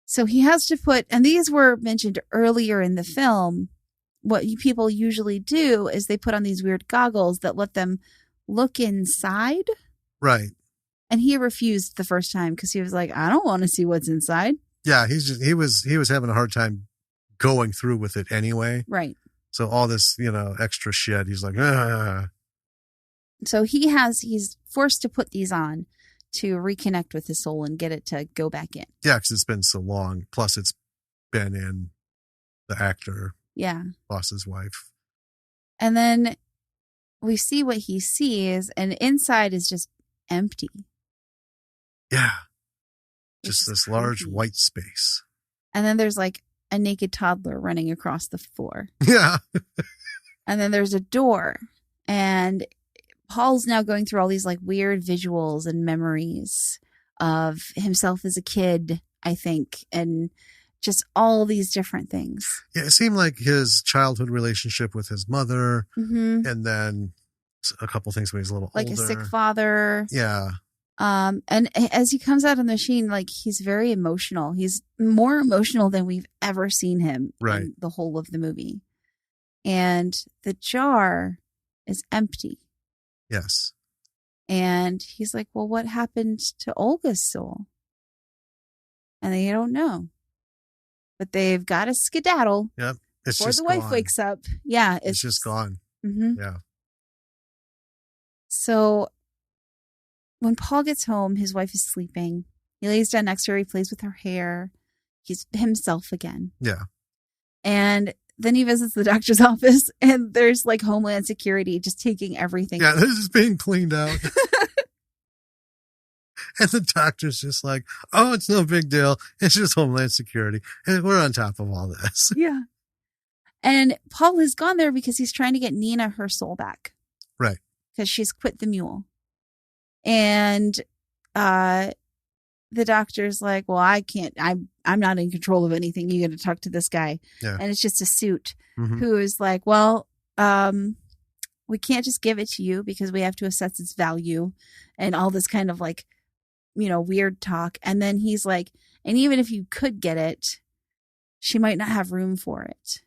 B: So he has to put, and these were mentioned earlier in the film, what people usually do is they put on these weird goggles that let them look inside.
A: Right.
B: And he refused the first time because he was like, I don't want to see what's inside.
A: Yeah, he was having a hard time going through with it anyway.
B: Right.
A: So all this, extra shit, he's like, ah.
B: So he's forced to put these on to reconnect with his soul and get it to go back in.
A: Yeah, because it's been so long. Plus, it's been in the actor.
B: Yeah.
A: Boss's wife.
B: And then we see what he sees, and inside is just empty.
A: Yeah. Just this large white space.
B: And then there's like a naked toddler running across the floor.
A: Yeah.
B: And then there's a door. And Paul's now going through all these like weird visuals and memories of himself as a kid, I think, and just all these different things.
A: Yeah, it seemed like his childhood relationship with his mother, and then a couple things when he's a little older.
B: Like a sick father.
A: Yeah.
B: And as he comes out of the machine, like he's very emotional. He's more emotional than we've ever seen him in the whole of the movie. And the jar is empty.
A: Yes.
B: And he's like, well, what happened to Olga's soul? And they don't know. But they've got to skedaddle.
A: Yep. It's
B: before
A: just
B: the wife
A: gone.
B: wakes up. Yeah.
A: It's just gone.
B: Mm-hmm.
A: Yeah.
B: So when Paul gets home, his wife is sleeping. He lays down next to her. He plays with her hair. He's himself again.
A: Yeah.
B: And then he visits the doctor's office, and there's like Homeland Security just taking everything.
A: Yeah, this is being cleaned out. And the doctor's just like, oh, it's no big deal. It's just Homeland Security. And we're on top of all this.
B: Yeah. And Paul has gone there because he's trying to get Nina her soul back.
A: Right.
B: Because she's quit the mule. And the doctor's like, well, I can't, I'm not in control of anything. You got to talk to this guy.
A: Yeah.
B: And it's just a suit who is like, well, we can't just give it to you because we have to assess its value and all this kind of like, weird talk. And then he's like, and even if you could get it, she might not have room for it.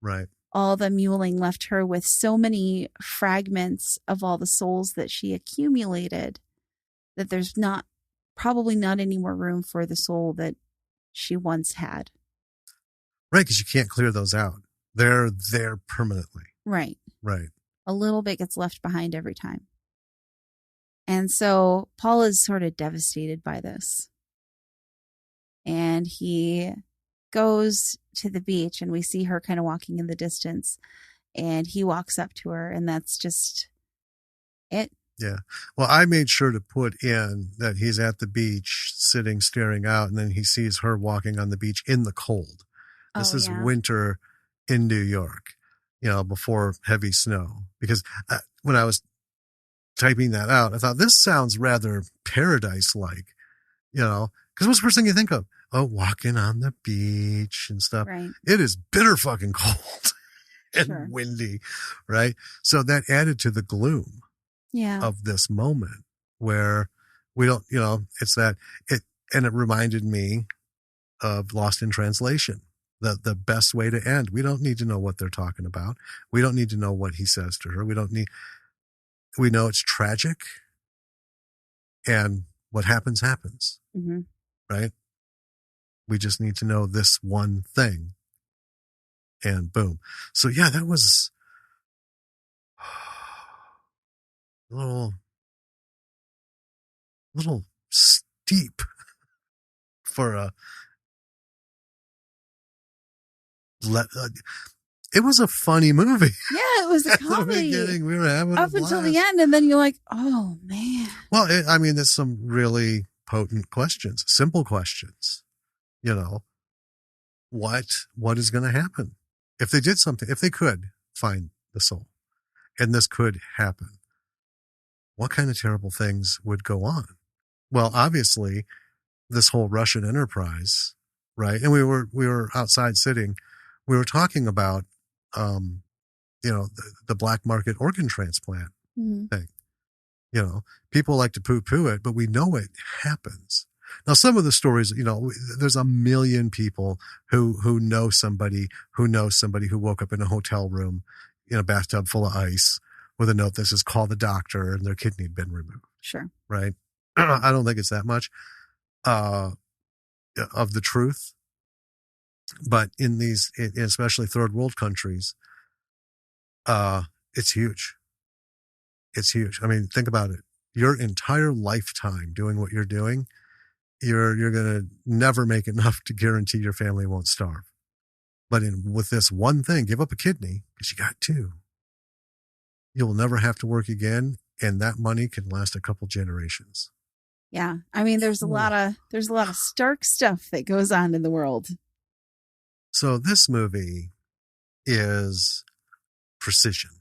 A: Right.
B: All the muling left her with so many fragments of all the souls that she accumulated that there's probably not any more room for the soul that she once had.
A: Right, because you can't clear those out. They're there permanently.
B: Right.
A: Right.
B: A little bit gets left behind every time. And so Paul is sort of devastated by this. And he goes to the beach, and we see her kind of walking in the distance, and he walks up to her, and that's just it.
A: Yeah. Well, I made sure to put in that he's at the beach sitting, staring out, and then he sees her walking on the beach in the cold. This is winter in New York, before heavy snow. Because when I was typing that out, I thought this sounds rather paradise-like, because what's the first thing you think of? Oh, walking on the beach and stuff.
B: Right.
A: It is bitter fucking cold and windy, right? So that added to the gloom of this moment where we don't, it's that and it reminded me of Lost in Translation. The best way to end. We don't need to know what they're talking about. We don't need to know what he says to her. We know it's tragic, and what happens. Mm-hmm. Right? We just need to know this one thing, and boom. So yeah, that was a little steep for a. It was a funny movie.
B: Yeah, it was a comedy.
A: We were having
B: up until the end, and then you're like, oh man.
A: Well, there's some really potent questions, simple questions. What is going to happen if they did something? If they could find the soul, and this could happen, what kind of terrible things would go on? Well, obviously, this whole Russian enterprise, right? And we were outside sitting. We were talking about, the black market organ transplant thing. People like to poo-poo it, but we know it happens. Now, some of the stories, there's a million people who know somebody who woke up in a hotel room in a bathtub full of ice with a note that says, call the doctor, and their kidney had been removed.
B: Sure.
A: Right? I don't think it's that much of the truth. But in these, especially third world countries, it's huge. It's huge. I mean, think about it. Your entire lifetime doing what you're doing, you're going to never make enough to guarantee your family won't starve. But with this one thing, give up a kidney because you got two. You'll never have to work again, and that money can last a couple generations.
B: Yeah, I mean, there's a lot of stark stuff that goes on in the world.
A: So this movie is precision.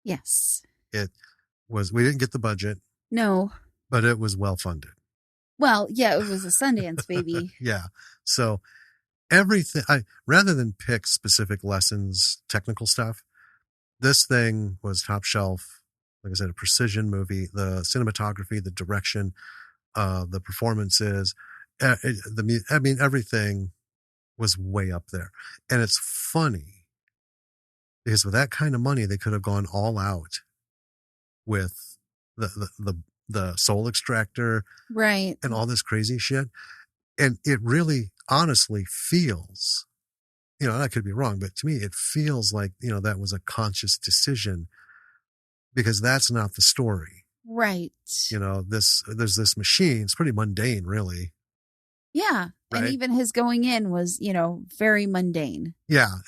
B: Yes.
A: We didn't get the budget.
B: No.
A: But it was well funded.
B: Well, yeah, it was a Sundance baby.
A: Yeah. So everything, rather than pick specific lessons, technical stuff, this thing was top shelf. Like I said, a precision movie, the cinematography, the direction, the performances, everything was way up there. And it's funny because with that kind of money, they could have gone all out with the soul extractor,
B: right,
A: and all this crazy shit. And it really honestly feels, and I could be wrong, but to me it feels like that was a conscious decision, because that's not the story,
B: right?
A: There's this machine. It's pretty mundane, really.
B: Yeah. Right? And even his going in was very mundane.
A: Yeah.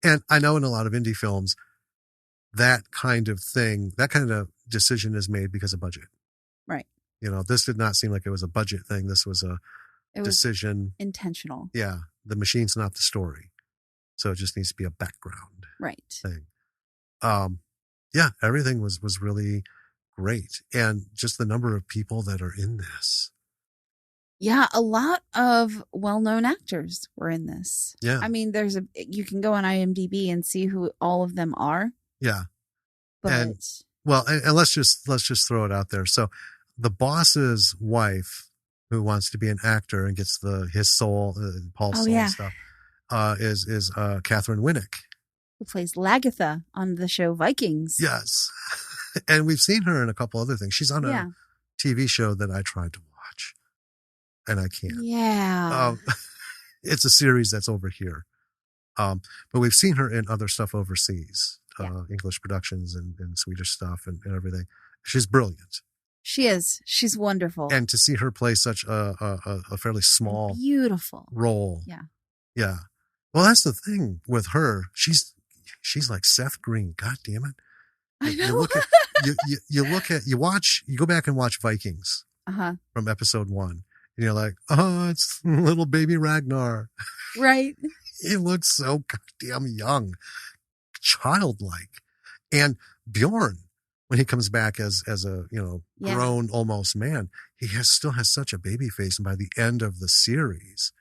A: And I know in a lot of indie films that kind of decision is made because of budget.
B: Right.
A: This did not seem like it was a budget thing. This was a decision.
B: Intentional.
A: Yeah. The machine's not the story. So it just needs to be a background thing. Yeah, everything was really great. And just the number of people that are in this.
B: Yeah, a lot of well-known actors were in this.
A: Yeah.
B: I mean, you can go on IMDb and see who all of them are.
A: Yeah.
B: But
A: and let's just throw it out there. So the boss's wife, who wants to be an actor and gets his soul, Paul's soul and stuff, is Catherine Winick,
B: who plays Lagatha on the show Vikings.
A: Yes. And we've seen her in a couple other things. She's on a TV show that I tried to watch and I can't.
B: Yeah.
A: It's a series that's over here. But we've seen her in other stuff overseas, English productions and Swedish stuff and everything. She's brilliant.
B: She is. She's wonderful.
A: And to see her play such a fairly small,
B: beautiful
A: role.
B: Yeah.
A: Yeah. Well, that's the thing with her. She's like Seth Green. God damn it.
B: I know.
A: You go back and watch Vikings from episode 1, and you're like, oh, it's little baby Ragnar.
B: Right.
A: He looks so goddamn young, childlike. And Bjorn, when he comes back as a grown almost man, he still has such a baby face. And by the end of the series,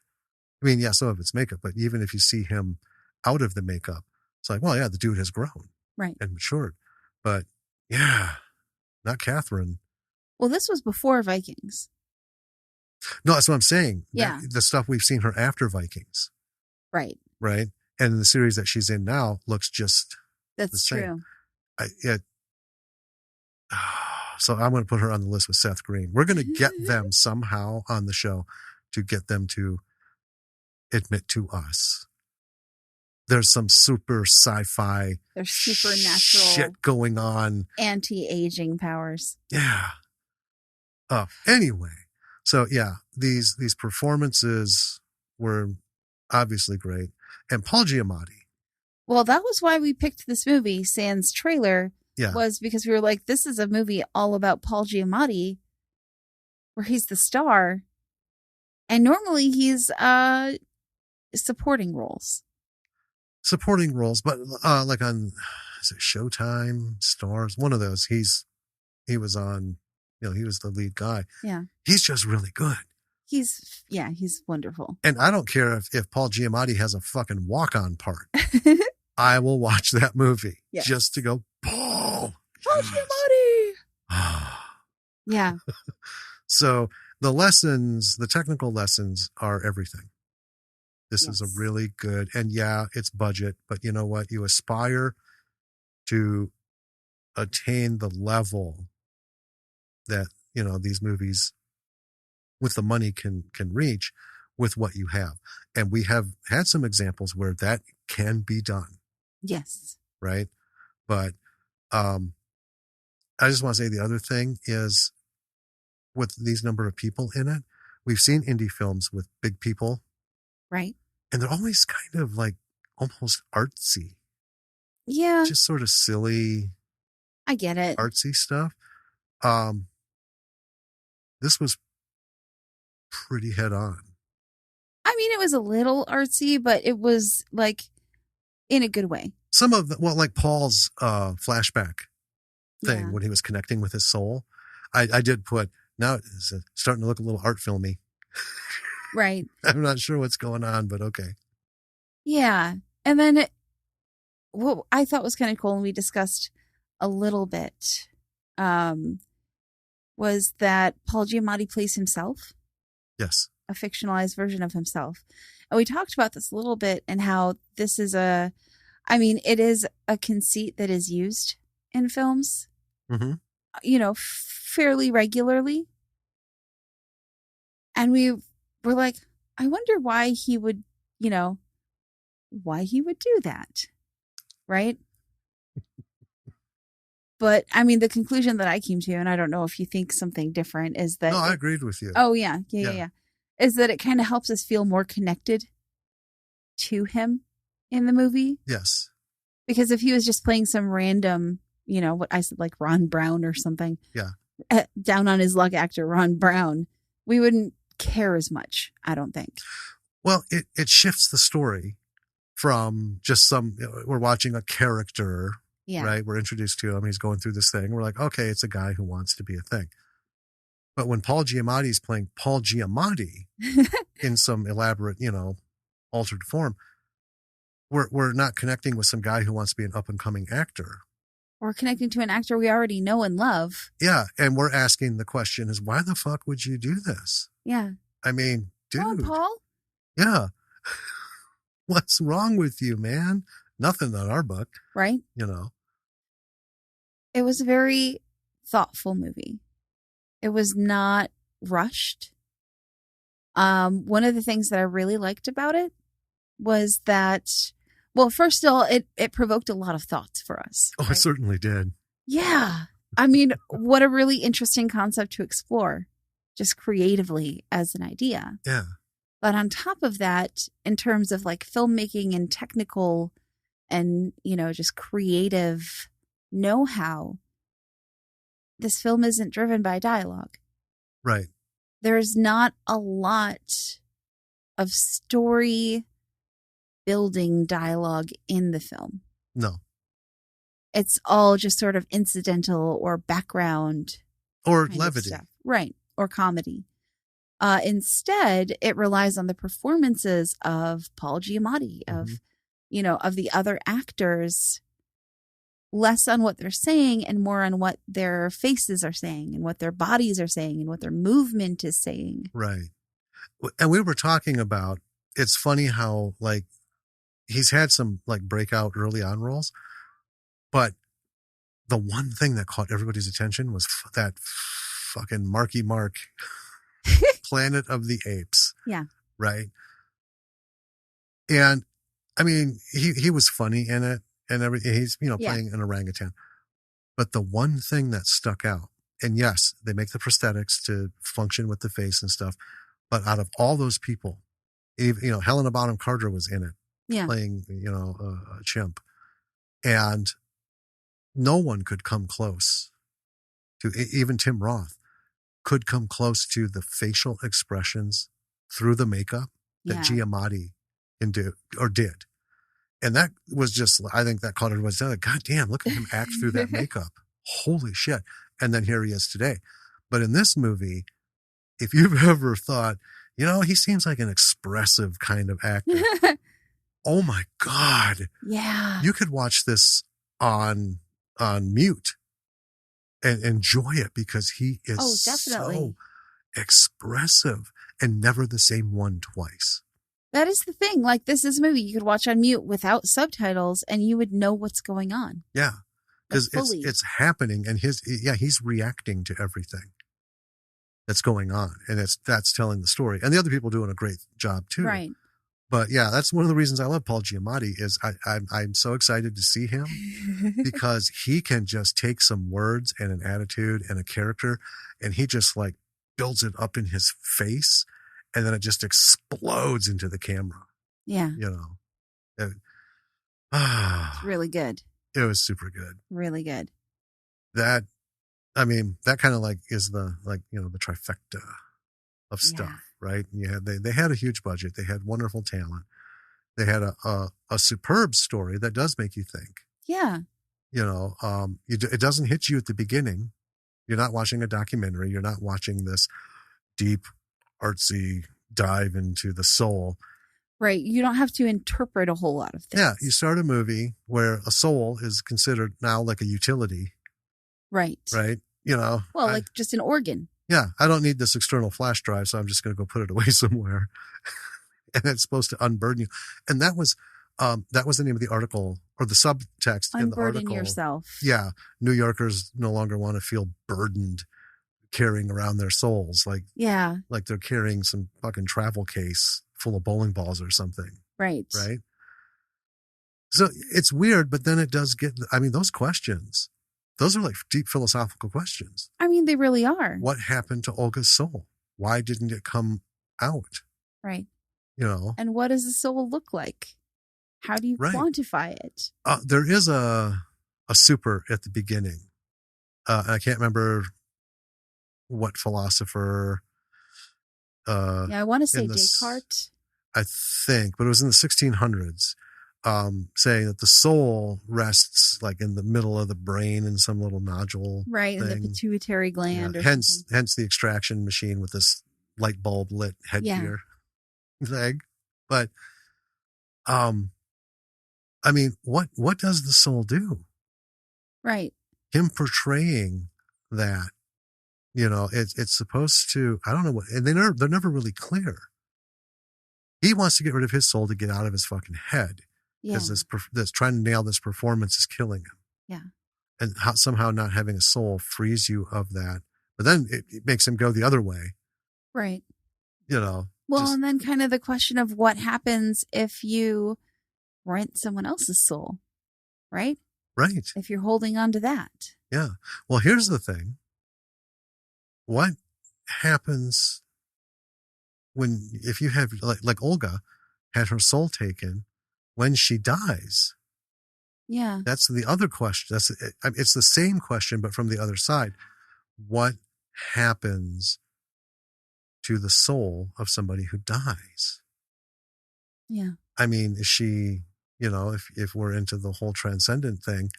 A: I mean, yeah, some of it's makeup, but even if you see him out of the makeup, it's like, well, yeah, the dude has grown,
B: right,
A: and matured. But yeah, not Catherine.
B: Well, this was before Vikings.
A: No, that's what I'm saying.
B: Yeah,
A: the stuff we've seen her after Vikings.
B: Right.
A: Right. And the series that she's in now looks just
B: that's
A: the same.
B: True.
A: So I'm going to put her on the list with Seth Green. We're going to get them somehow on the show to get them to admit to us there's some super sci-fi,
B: there's supernatural
A: shit going on,
B: anti-aging powers.
A: Yeah. Anyway, so yeah, these performances were obviously great, and Paul Giamatti.
B: Well, that was why we picked this movie. Sans trailer was because we were like, this is a movie all about Paul Giamatti, where he's the star, and normally he's supporting roles.
A: Supporting roles, but like on, is it Showtime, Stars, one of those. He was on, he was the lead guy.
B: Yeah,
A: he's just really good.
B: He's wonderful.
A: And I don't care if Paul Giamatti has a fucking walk-on part. I will watch that movie just to go, Paul
B: Giamatti. Yeah.
A: So the technical lessons are everything. This is a
B: Yes.
A: really good, and yeah, it's budget, but you know what? You aspire to attain the level that, these movies with the money can reach with what you have. And we have had some examples where that can be done,
B: Yes.
A: right? But I just want to say the other thing is with these number of people in it, we've seen indie films with big people,
B: Right.
A: and they're always kind of like almost artsy,
B: Yeah,
A: just sort of silly,
B: I get it.
A: artsy stuff. Um, this was pretty head on.
B: I mean, it was a little artsy, but it was like in a good way.
A: Some of the, well, like Paul's flashback thing
B: Yeah.
A: when he was connecting with his soul. I did put, now it's starting to look a little art filmy.
B: Right.
A: I'm not sure what's going on, but okay.
B: Yeah. And then what I thought was kind of cool, and we discussed a little bit, was that Paul Giamatti plays himself,
A: Yes.
B: a fictionalized version of himself. And we talked about this a little bit and how this is it is a conceit that is used in films,
A: Mm-hmm.
B: Fairly regularly. And we were like, I wonder why he would do that. Right. But I mean, the conclusion that I came to, and I don't know if you think something different, is that.
A: No, I agreed with you.
B: Oh, yeah. Yeah. Is that it kind of helps us feel more connected to him in the movie?
A: Yes.
B: Because if he was just playing some random, what I said, like Ron Brown or something.
A: Yeah.
B: Down on his luck actor, Ron Brown, we wouldn't care as much, I don't think.
A: Well, it shifts the story from just we're watching a character,
B: Yeah.
A: right? We're introduced to him. He's going through this thing. We're like, okay, it's a guy who wants to be a thing. But when Paul Giamatti is playing Paul Giamatti in some elaborate, altered form, we're not connecting with some guy who wants to be an up and coming actor.
B: We're connecting to an actor we already know and love.
A: Yeah. And we're asking the question is, why the fuck would you do this?
B: Yeah.
A: I mean, dude.
B: Come on, Paul.
A: Yeah. What's wrong with you, man? Nothing on our book.
B: Right. It was a very thoughtful movie. It was not rushed. One of the things that I really liked about it was that, well, first of all, it provoked a lot of thoughts for us.
A: Oh, right? It certainly did.
B: Yeah. I mean, what a really interesting concept to explore, just creatively as an idea.
A: Yeah.
B: But on top of that, in terms of like filmmaking and technical and, just creative know-how, this film isn't driven by dialogue.
A: Right.
B: There's not a lot of story building dialogue in the film.
A: No.
B: It's all just sort of incidental or background.
A: Or levity.
B: Stuff. Right. Or comedy. Instead, it relies on the performances of Paul Giamatti, of the other actors, less on what they're saying and more on what their faces are saying and what their bodies are saying and what their movement is saying.
A: Right. And we were talking about, it's funny how like he's had some like breakout early on roles, but the one thing that caught everybody's attention was that fucking Marky Mark Planet of the Apes.
B: Yeah.
A: Right. And I mean, he was funny in it and everything. He's, playing an orangutan. But the one thing that stuck out, and yes, they make the prosthetics to function with the face and stuff. But out of all those people, Helena Bonham Carter was in it, playing, a chimp. And no one could come close to, even Tim Roth could come close to the facial expressions through the makeup that Giamatti did. And that was just, I think that caught everybody's attention. God damn, look at him act through that makeup. Holy shit. And then here he is today. But in this movie, if you've ever thought, he seems like an expressive kind of actor. Oh my God.
B: Yeah.
A: You could watch this on mute and enjoy it because he is
B: definitely.
A: expressive, and never the same one twice.
B: That is the thing. Like, this is a movie you could watch on mute without subtitles and you would know what's going on.
A: Yeah. Because
B: fully.
A: it's happening, and he's reacting to everything that's going on, and that's telling the story. And the other people are doing a great job too.
B: Right.
A: But yeah, that's one of the reasons I love Paul Giamatti is I'm so excited to see him because he can just take some words and an attitude and a character, and he just like builds it up in his face, and then it just explodes into the camera.
B: Yeah.
A: You know,
B: it's really good.
A: It was super good.
B: Really good.
A: That kind of like is the the trifecta of stuff, right? They had a huge budget. They had wonderful talent. They had a superb story that does make you think.
B: Yeah.
A: It doesn't hit you at the beginning. You're not watching a documentary. You're not watching this deep, artsy dive into the soul.
B: Right. You don't have to interpret a whole lot of things.
A: Yeah. You start a movie where a soul is considered now like a utility.
B: Right.
A: Right.
B: Well, like just an organ.
A: Yeah. I don't need this external flash drive, so I'm just going to go put it away somewhere. And it's supposed to unburden you. And that was the name of the article, or the subtext in the article.
B: Unburden yourself.
A: Yeah. New Yorkers no longer want to feel burdened carrying around their souls. Like they're carrying some fucking travel case full of bowling balls or something.
B: Right.
A: Right. So it's weird, but then it does get, those questions, those are like deep philosophical questions.
B: They really are.
A: What happened to Olga's soul? Why didn't it come out?
B: Right.
A: And
B: what does the soul look like? How do you quantify it?
A: There is a super at the beginning. I can't remember what philosopher.
B: I want to say Descartes.
A: I think, but it was in the 1600s, saying that the soul rests like in the middle of the brain in some little nodule.
B: Right, in the pituitary gland. Or
A: hence the extraction machine with this light bulb lit headgear thing. But, what does the soul do?
B: Right.
A: Him portraying that, it's supposed to, I don't know what, and they're never really clear. He wants to get rid of his soul to get out of his fucking head.
B: Yeah.
A: Because this trying to nail this performance is killing him.
B: Yeah.
A: And somehow not having a soul frees you of that. But then it makes him go the other way.
B: Right.
A: Well,
B: and then kind of the question of what happens if you rent someone else's soul, right?
A: Right.
B: If you're holding on to that.
A: Yeah. Well, here's the thing. What happens if you have, like Olga had her soul taken when she dies?
B: Yeah.
A: That's the other question. It's the same question, but from the other side. What happens to the soul of somebody who dies?
B: Yeah.
A: Is she, if we're into the whole transcendent thing,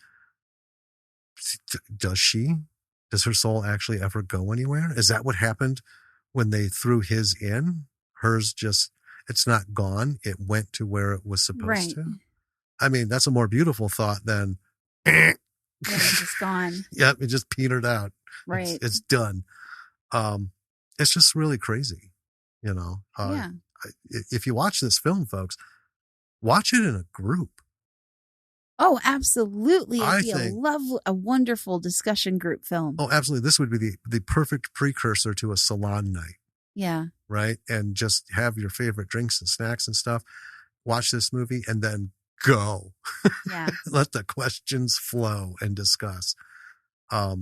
A: does her soul actually ever go anywhere? Is that what happened when they threw his in? Hers just, it's not gone. It went to where it was supposed to. That's a more beautiful thought than
B: it's just gone.
A: Yep, it just petered out.
B: Right.
A: It's done. It's just really crazy, If you watch this film, folks, watch it in a group.
B: Oh, absolutely. It'd be a wonderful discussion group film.
A: Oh, absolutely. This would be the perfect precursor to a salon night.
B: Yeah.
A: Right. And just have your favorite drinks and snacks and stuff. Watch this movie and then go.
B: Yeah.
A: Let the questions flow and discuss. So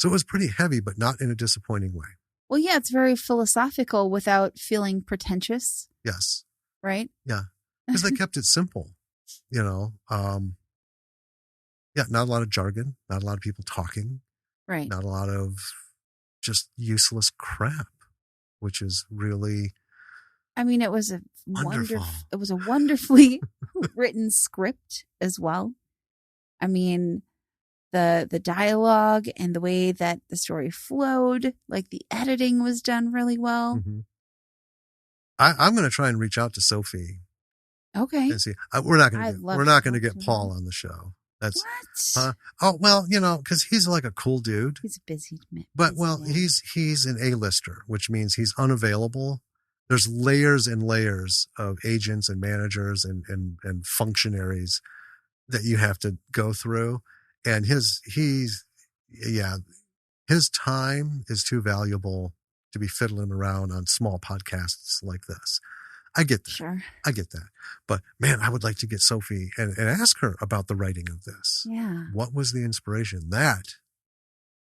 A: it was pretty heavy, but not in a disappointing way.
B: Well, yeah, it's very philosophical without feeling pretentious.
A: Yes.
B: Right?
A: Yeah. Because they kept it simple, not a lot of jargon, not a lot of people talking.
B: Right.
A: Not a lot of just useless crap, which is really
B: it was a
A: wonderful.
B: It was a wonderfully written script as well. The dialogue and the way that the story flowed, like the editing was done really well.
A: Mm-hmm. I'm going to try and reach out to Sophie.
B: Okay.
A: And see. We're not going to get Paul on the show. That's
B: What?
A: oh well, because he's like a cool dude.
B: He's a busy man.
A: But well, he's an A-lister, which means he's unavailable. There's layers and layers of agents and managers and functionaries that you have to go through, and his time is too valuable to be fiddling around on small podcasts like this. I get that.
B: Sure.
A: I get that. But man, I would like to get Sophie and ask her about the writing of this.
B: Yeah.
A: What was the inspiration? That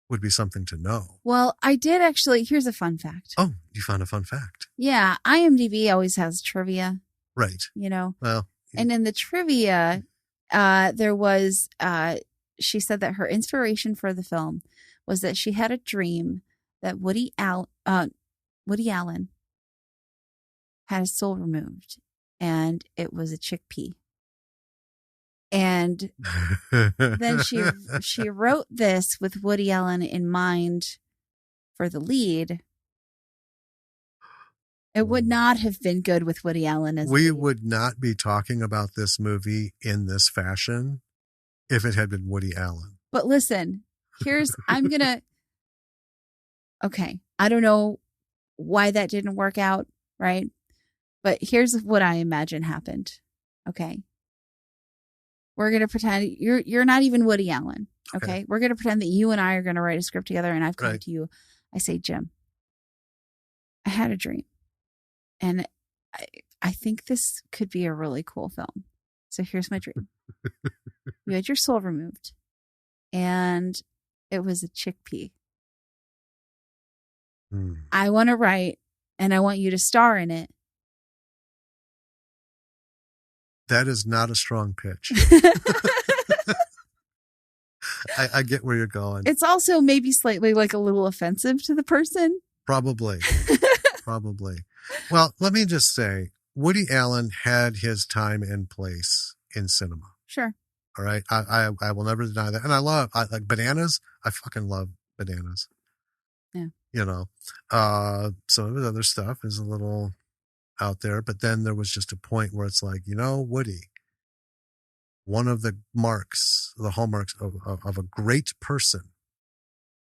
A: would be something to know.
B: Well, I did actually. Here's a fun fact.
A: Oh, you found a fun fact.
B: Yeah. IMDb always has trivia.
A: Right.
B: Well. And in the trivia, there was, she said that her inspiration for the film was that she had a dream that Woody Allen had his soul removed, and it was a chickpea. And then she wrote this with Woody Allen in mind for the lead. It would not have been good with Woody Allen as
A: we would not be talking about this movie in this fashion if it had been Woody Allen.
B: But listen, okay, I don't know why that didn't work out, right? But here's what I imagine happened. Okay. We're going to pretend you're not even Woody Allen. Okay. We're going to pretend that you and I are going to write a script together, and I've come to you. I say, Jim, I had a dream, and I think this could be a really cool film. So here's my dream. You had your soul removed, and it was a chickpea. I want to write, and I want you to star in it.
A: That is not a strong pitch. I get where you're going.
B: It's also maybe slightly like a little offensive to the person.
A: Probably. Well, let me just say, Woody Allen had his time and place in cinema.
B: Sure.
A: All right. I will never deny that. And I like Bananas. I fucking love Bananas.
B: Yeah.
A: Some of his other stuff is a little out there, but then there was just a point where it's like, Woody, one of the hallmarks of a great person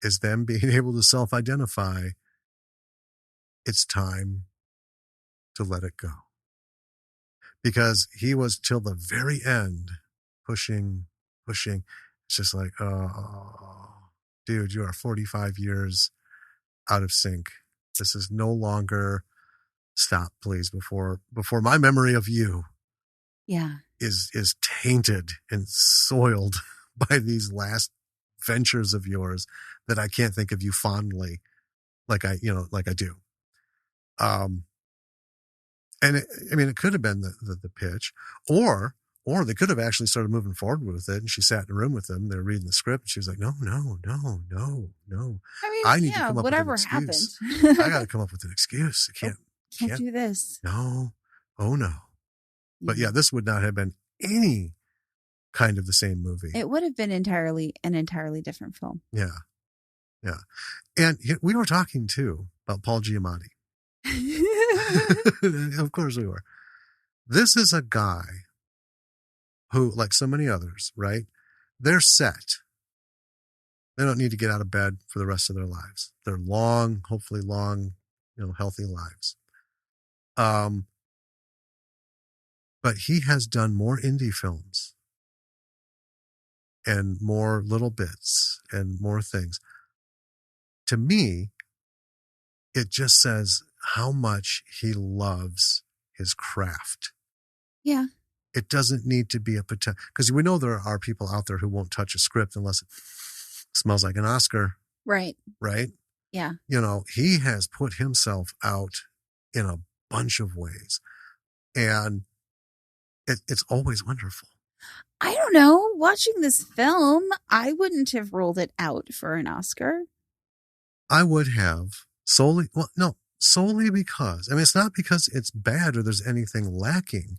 A: is them being able to self-identify. It's time to let it go. Because he was till the very end pushing. It's just like, oh, dude, you are 45 years out of sync. This is no longer, stop, please, before my memory of you is tainted and soiled by these last ventures of yours that I can't think of you fondly like I do. And it could have been the pitch, or they could have actually started moving forward with it. And she sat in a room with them. They're reading the script. And she was like, no. I need to come up with an excuse. I got to come up with an excuse. I
B: can't do this.
A: No. Oh no. But yeah, this would not have been any kind of the same movie.
B: It would have been an entirely different film.
A: Yeah. And we were talking too about Paul Giamatti. Of course we were. This is a guy who, like so many others, right? They're set. They don't need to get out of bed for the rest of their lives. They're hopefully long, healthy lives. But he has done more indie films and more little bits and more things. To me, it just says how much he loves his craft.
B: Yeah.
A: It doesn't need to be because we know there are people out there who won't touch a script unless it smells like an Oscar.
B: Right.
A: Right?
B: Yeah.
A: He has put himself out in a bunch of ways. And it's always wonderful.
B: I don't know. Watching this film, I wouldn't have ruled it out for an Oscar.
A: I would have solely because, it's not because it's bad or there's anything lacking.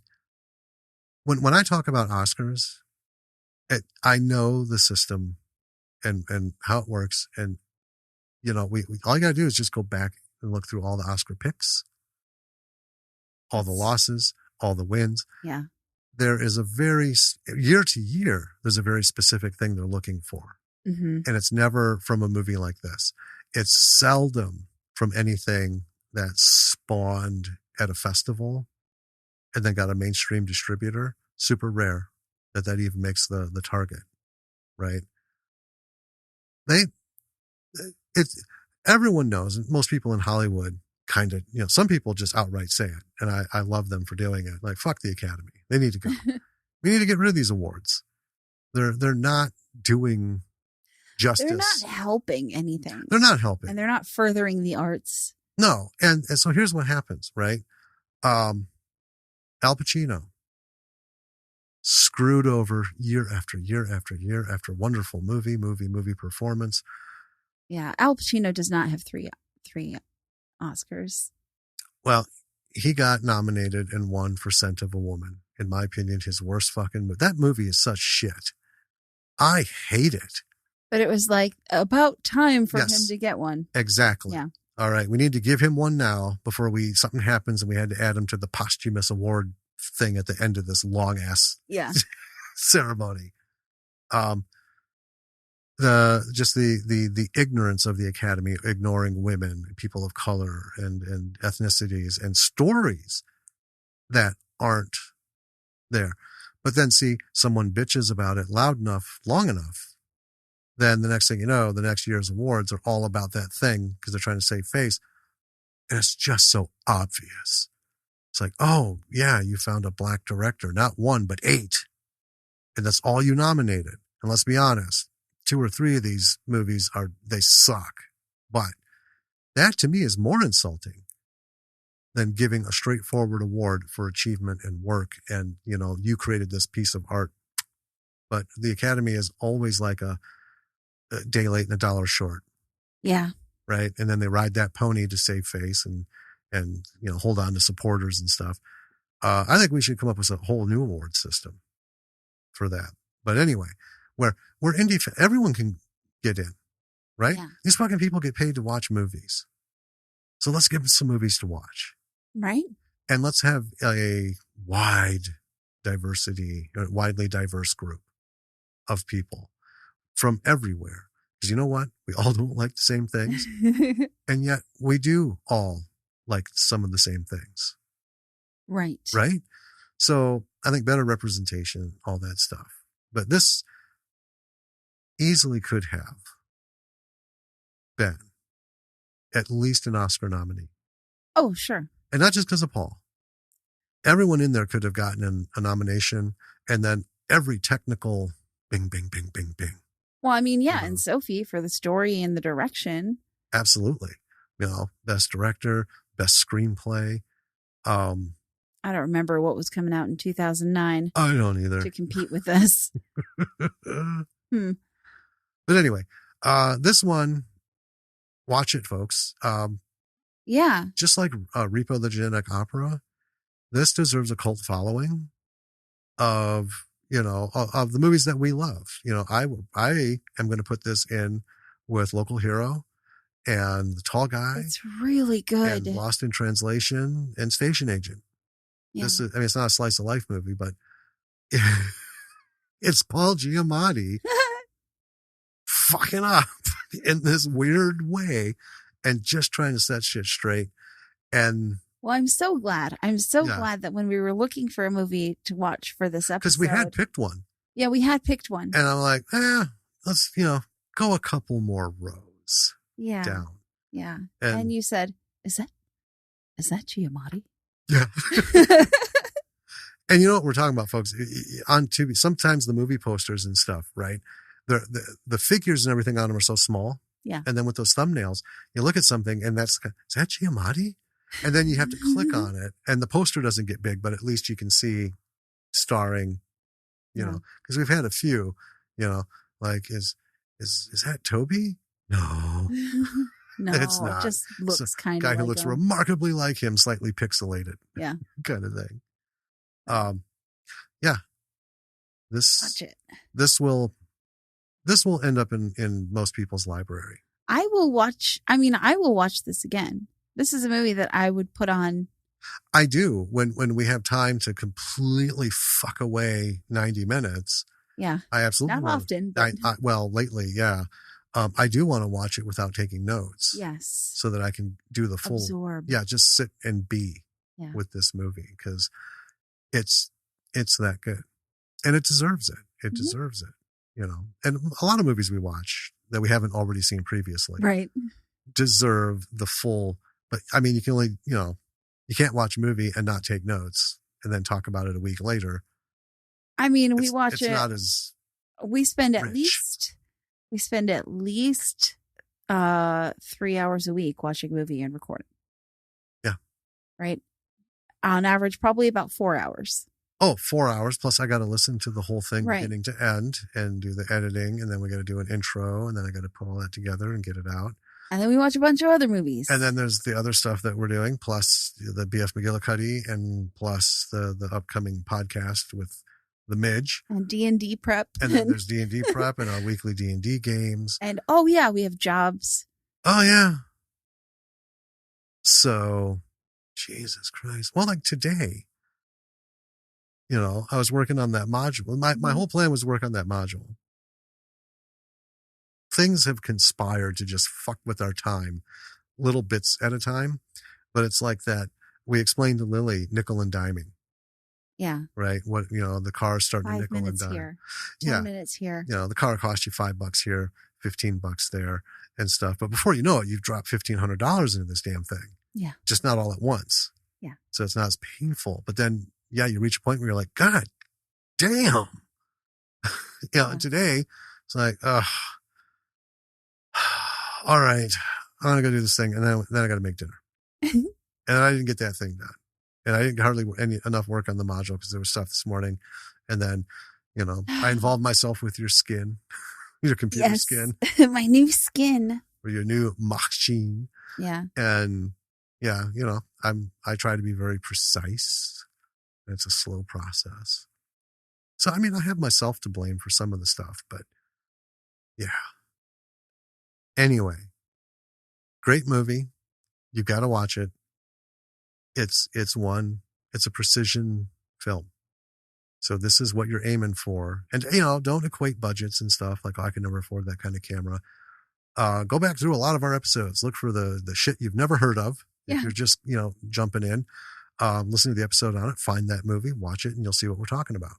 A: When I talk about Oscars, I know the system and how it works. And, we all you got to do is just go back and look through all the Oscar picks, all the losses, all the wins.
B: Yeah.
A: there is a very, year to year, there's a very specific thing they're looking for.
B: Mm-hmm.
A: And it's never from a movie like this. It's seldom from anything that spawned at a festival and then got a mainstream distributor. Super rare that even makes the target, right? Everyone knows, and most people in Hollywood kind of, some people just outright say it, and I love them for doing it. Like, fuck the Academy. They need to go. We need to get rid of these awards. They're not doing justice.
B: They're not helping anything.
A: They're not helping.
B: And they're not furthering the arts.
A: No. And so here's what happens, right? Al Pacino, screwed over year after year after year after wonderful movie performance.
B: Yeah, Al Pacino does not have three Oscars.
A: Well, he got nominated and won for Scent of a Woman. In my opinion, his worst fucking movie. That movie is such shit. I hate it.
B: But it was like about time for him to get one.
A: Exactly.
B: Yeah.
A: All right, we need to give him one now before something happens and we had to add him to the posthumous award thing at the end of this long ass ceremony. The ignorance of the Academy, ignoring women, people of color, and ethnicities and stories that aren't there. But then someone bitches about it loud enough, long enough, then the next thing you know, the next year's awards are all about that thing because they're trying to save face. And it's just so obvious. It's like, oh, yeah, you found a black director, not one, but 8. And that's all you nominated. And let's be honest, 2 or 3 of these movies they suck. But that to me is more insulting than giving a straightforward award for achievement and work. And, you created this piece of art. But the Academy is always like a day late and a dollar short.
B: Yeah.
A: Right. And then they ride that pony to save face and hold on to supporters and stuff. I think we should come up with a whole new award system for that. But anyway, where indie, everyone can get in, right?
B: Yeah.
A: These fucking people get paid to watch movies. So let's give them some movies to watch.
B: Right.
A: And let's have a widely diverse group of people from everywhere. Because you know what? We all don't like the same things. And yet we do all like some of the same things.
B: Right.
A: Right? So I think better representation, all that stuff. But this easily could have been at least an Oscar nominee.
B: Oh, sure.
A: And not just because of Paul. Everyone in there could have gotten a nomination, and then every technical bing, bing, bing, bing, bing.
B: Well, I mean, yeah, and Sophie for the story and the direction.
A: Absolutely. Best director, best screenplay.
B: I don't remember what was coming out in 2009.
A: I don't either.
B: To compete with this.
A: But anyway, this one, watch it, folks.
B: Yeah.
A: Just like Repo the Genetic Opera, this deserves a cult following of the movies that we love. I am going to put this in with Local Hero and The Tall Guy.
B: It's really good.
A: And Lost in Translation and Station Agent.
B: Yeah.
A: It's not a slice of life movie, but it's Paul Giamatti fucking up in this weird way and just trying to set shit straight. And
B: well, I'm so glad. I'm so glad that when we were looking for a movie to watch for this episode.
A: Because we had picked one.
B: Yeah, we had picked one.
A: And I'm like, let's, go a couple more rows down.
B: Yeah. And you said, is that Giamatti?
A: Yeah. And you know what we're talking about, folks? On Tubi, sometimes the movie posters and stuff, right? The figures and everything on them are so small.
B: Yeah.
A: And then with those thumbnails, you look at something and is that Giamatti? And then you have to click on it and the poster doesn't get big, but at least you can see starring, because we've had a few, like, is that Toby? No.
B: No,
A: it's not.
B: It just looks kind of
A: guy
B: like
A: who looks
B: him.
A: Remarkably like him, slightly pixelated.
B: Yeah.
A: Kind of thing.
B: Watch it.
A: This will end up in most people's library.
B: I will watch this again. This is a movie that I would put on
A: I do. When we have time to completely fuck away 90 minutes,
B: Yeah.
A: I absolutely
B: Not
A: want
B: often, but
A: well, lately, yeah. I do want to watch it without taking notes
B: yes.
A: so that I can do the full,
B: Absorb.
A: yeah, just sit and be
B: Yeah.
A: with this movie because it's that good and it deserves it. It deserves it, you know. And a lot of movies we watch that we haven't already seen previously
B: Right.
A: deserve the full, but I mean, you can only, you know, you can't watch a movie and not take notes and then talk about it a week later.
B: I mean, we watch
A: it's
B: it.
A: not as
B: we spend at
A: rich.
B: least 3 hours a week watching a movie and recording.
A: Yeah.
B: Right. On average, probably about 4 hours.
A: Oh, 4 hours. Plus I got to listen to the whole thing
B: Right.
A: beginning to end and do the editing. And then we got to do an intro and then I got to put all that together and get it out.
B: And then we watch a bunch of other movies.
A: And then there's the other stuff that we're doing, plus the BF McGillicuddy and plus the upcoming podcast with the Midge.
B: And D&D prep.
A: And then there's D&D prep and our weekly D&D games.
B: And oh yeah, we have jobs.
A: Oh yeah. So, Jesus Christ. Well, like today, you know, I was working on that module. My whole plan was to work on that module. Things have conspired to just fuck with our time, little bits at a time. But it's like that. We explained to Lily nickel and diming.
B: Yeah.
A: Right. What, you know, the car's starting to nickel and dime.
B: Here, 10 minutes here.
A: You know, the car cost you $5 here, $15 there and stuff. But before you know it, you've dropped $1,500 into this damn thing.
B: Yeah.
A: Just not all at once.
B: Yeah.
A: So it's not as painful. But then, yeah, you reach a point where you're like, God damn. And today it's like, all right, I'm going to go do this thing. And then I got to make dinner. And I didn't get that thing done. And I didn't hardly enough work on the module because there was stuff this morning. And then, you know, I involved myself with your skin, your computer skin.
B: My new skin.
A: Or your new machine.
B: Yeah.
A: And yeah, you know, I try to be very precise. It's a slow process. So, I mean, I have myself to blame for some of the stuff, but yeah. Anyway, great movie. You've got to watch it. It's a precision film. So this is what you're aiming for. And, you know, don't equate budgets and stuff like, oh, I can never afford that kind of camera. Go back through a lot of our episodes. Look for the shit you've never heard of. If you're just, you know, jumping in, listen to the episode on it, find that movie, watch it, and you'll see what we're talking about.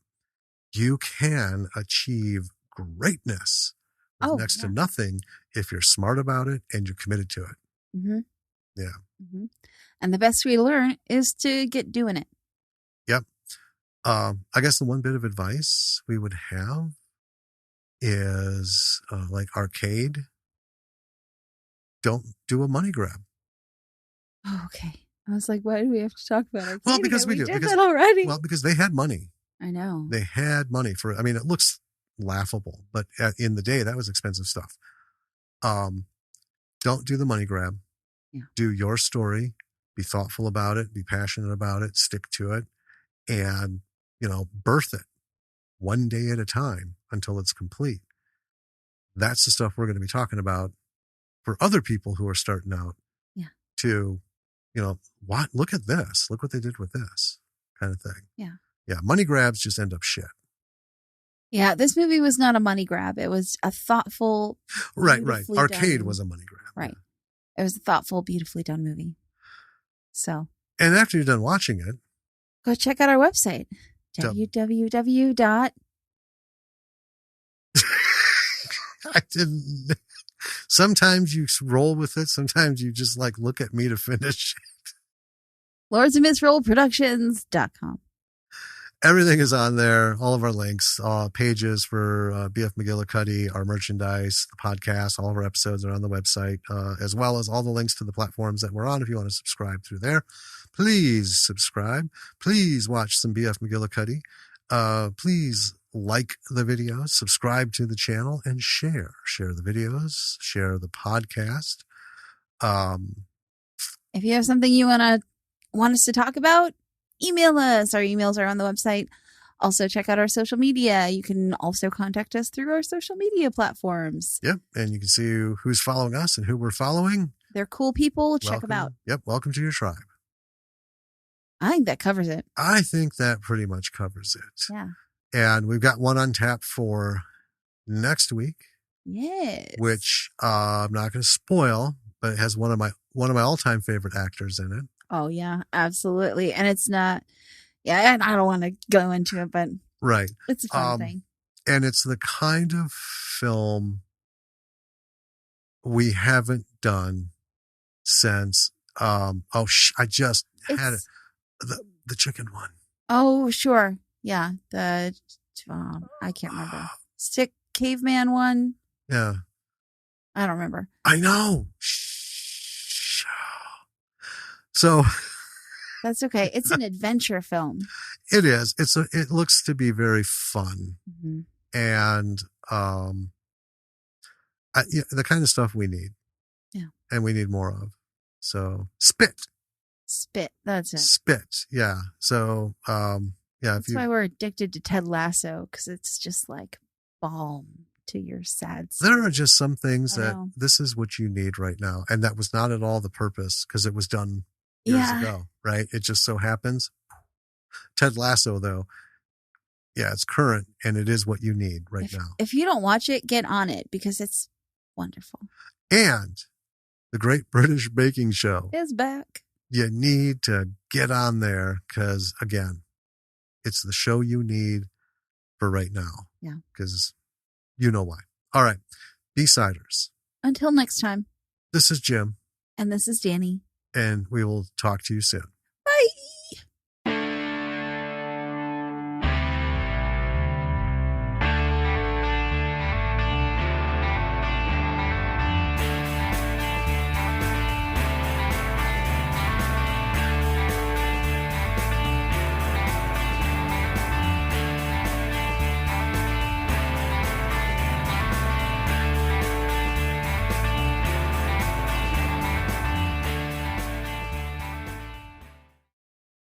A: You can achieve greatness with next to nothing if you're smart about it and you're committed to it.
B: Mm-hmm.
A: Yeah.
B: Mm-hmm. And the best way to learn is to get doing it.
A: Yep. I guess the one bit of advice we would have is like arcade. Don't do a money grab.
B: Oh, okay. I was like, why do we have to talk about arcade?
A: Well, because we do.
B: Did that already.
A: Well, because they had money.
B: I know.
A: They had money for, I mean, it looks laughable, but in the day, that was expensive stuff. Don't do the money grab.
B: Yeah.
A: Do your story. Be thoughtful about it. Be passionate about it. Stick to it. And, you know, birth it one day at a time until it's complete. That's the stuff we're going to be talking about for other people who are starting out.
B: Yeah.
A: To, you know, what? Look at this. Look what they did with this kind of thing.
B: Yeah.
A: Yeah. Money grabs just end up shit.
B: Yeah. This movie was not a money grab. It was a thoughtful.
A: Right. Arcade was a money grab.
B: Right. It was a thoughtful, beautifully done movie. So.
A: And after you're done watching it,
B: go check out our website. www.
A: I didn't. Sometimes you roll with it. Sometimes you just like look at me to finish.
B: LordsandMissRollProductions.com.
A: Everything is on there. All of our links, pages for BF McGillicuddy, our merchandise, the podcast, all of our episodes are on the website, as well as all the links to the platforms that we're on. If you want to subscribe through there, please subscribe. Please watch some BF McGillicuddy. Please like the videos, subscribe to the channel, and share the videos, share the podcast.
B: If you have something you want us to talk about, email us. Our emails are on the website. Also, check out our social media. You can also contact us through our social media platforms.
A: Yep. And you can see who's following us and who we're following.
B: They're cool people. Check them out.
A: Yep. Welcome to your tribe.
B: I think that covers it.
A: I think that pretty much covers it.
B: Yeah.
A: And we've got one on tap for next week.
B: Yes.
A: Which I'm not going to spoil, but it has one of my all-time favorite actors in it.
B: Oh yeah, absolutely. And it's not. Yeah, and I don't want to go into it, but
A: right,
B: it's a fun thing.
A: And it's the kind of film we haven't done since. I just had the chicken one.
B: Oh sure, yeah. I can't remember. Stick caveman one.
A: Yeah.
B: I don't remember.
A: I know. So
B: that's okay. It's an adventure film.
A: It is. It looks to be very fun.
B: Mm-hmm.
A: And the kind of stuff we need.
B: Yeah.
A: And we need more of. So Spit.
B: That's it.
A: Spit. Yeah. So yeah.
B: That's why we're addicted to Ted Lasso, because it's just like balm to your sad soul.
A: There are just some things that this is what you need right now. And that was not at all the purpose, because it was done years ago, right? It just so happens. Ted Lasso, though, yeah, it's current and it is what you need now.
B: If you don't watch it, get on it, because it's wonderful.
A: And the Great British Baking Show
B: is back.
A: You need to get on there, because, again, it's the show you need for right now.
B: Yeah.
A: Because you know why. All right. B-Siders.
B: Until next time.
A: This is Jim.
B: And this is Danny.
A: And we will talk to you soon.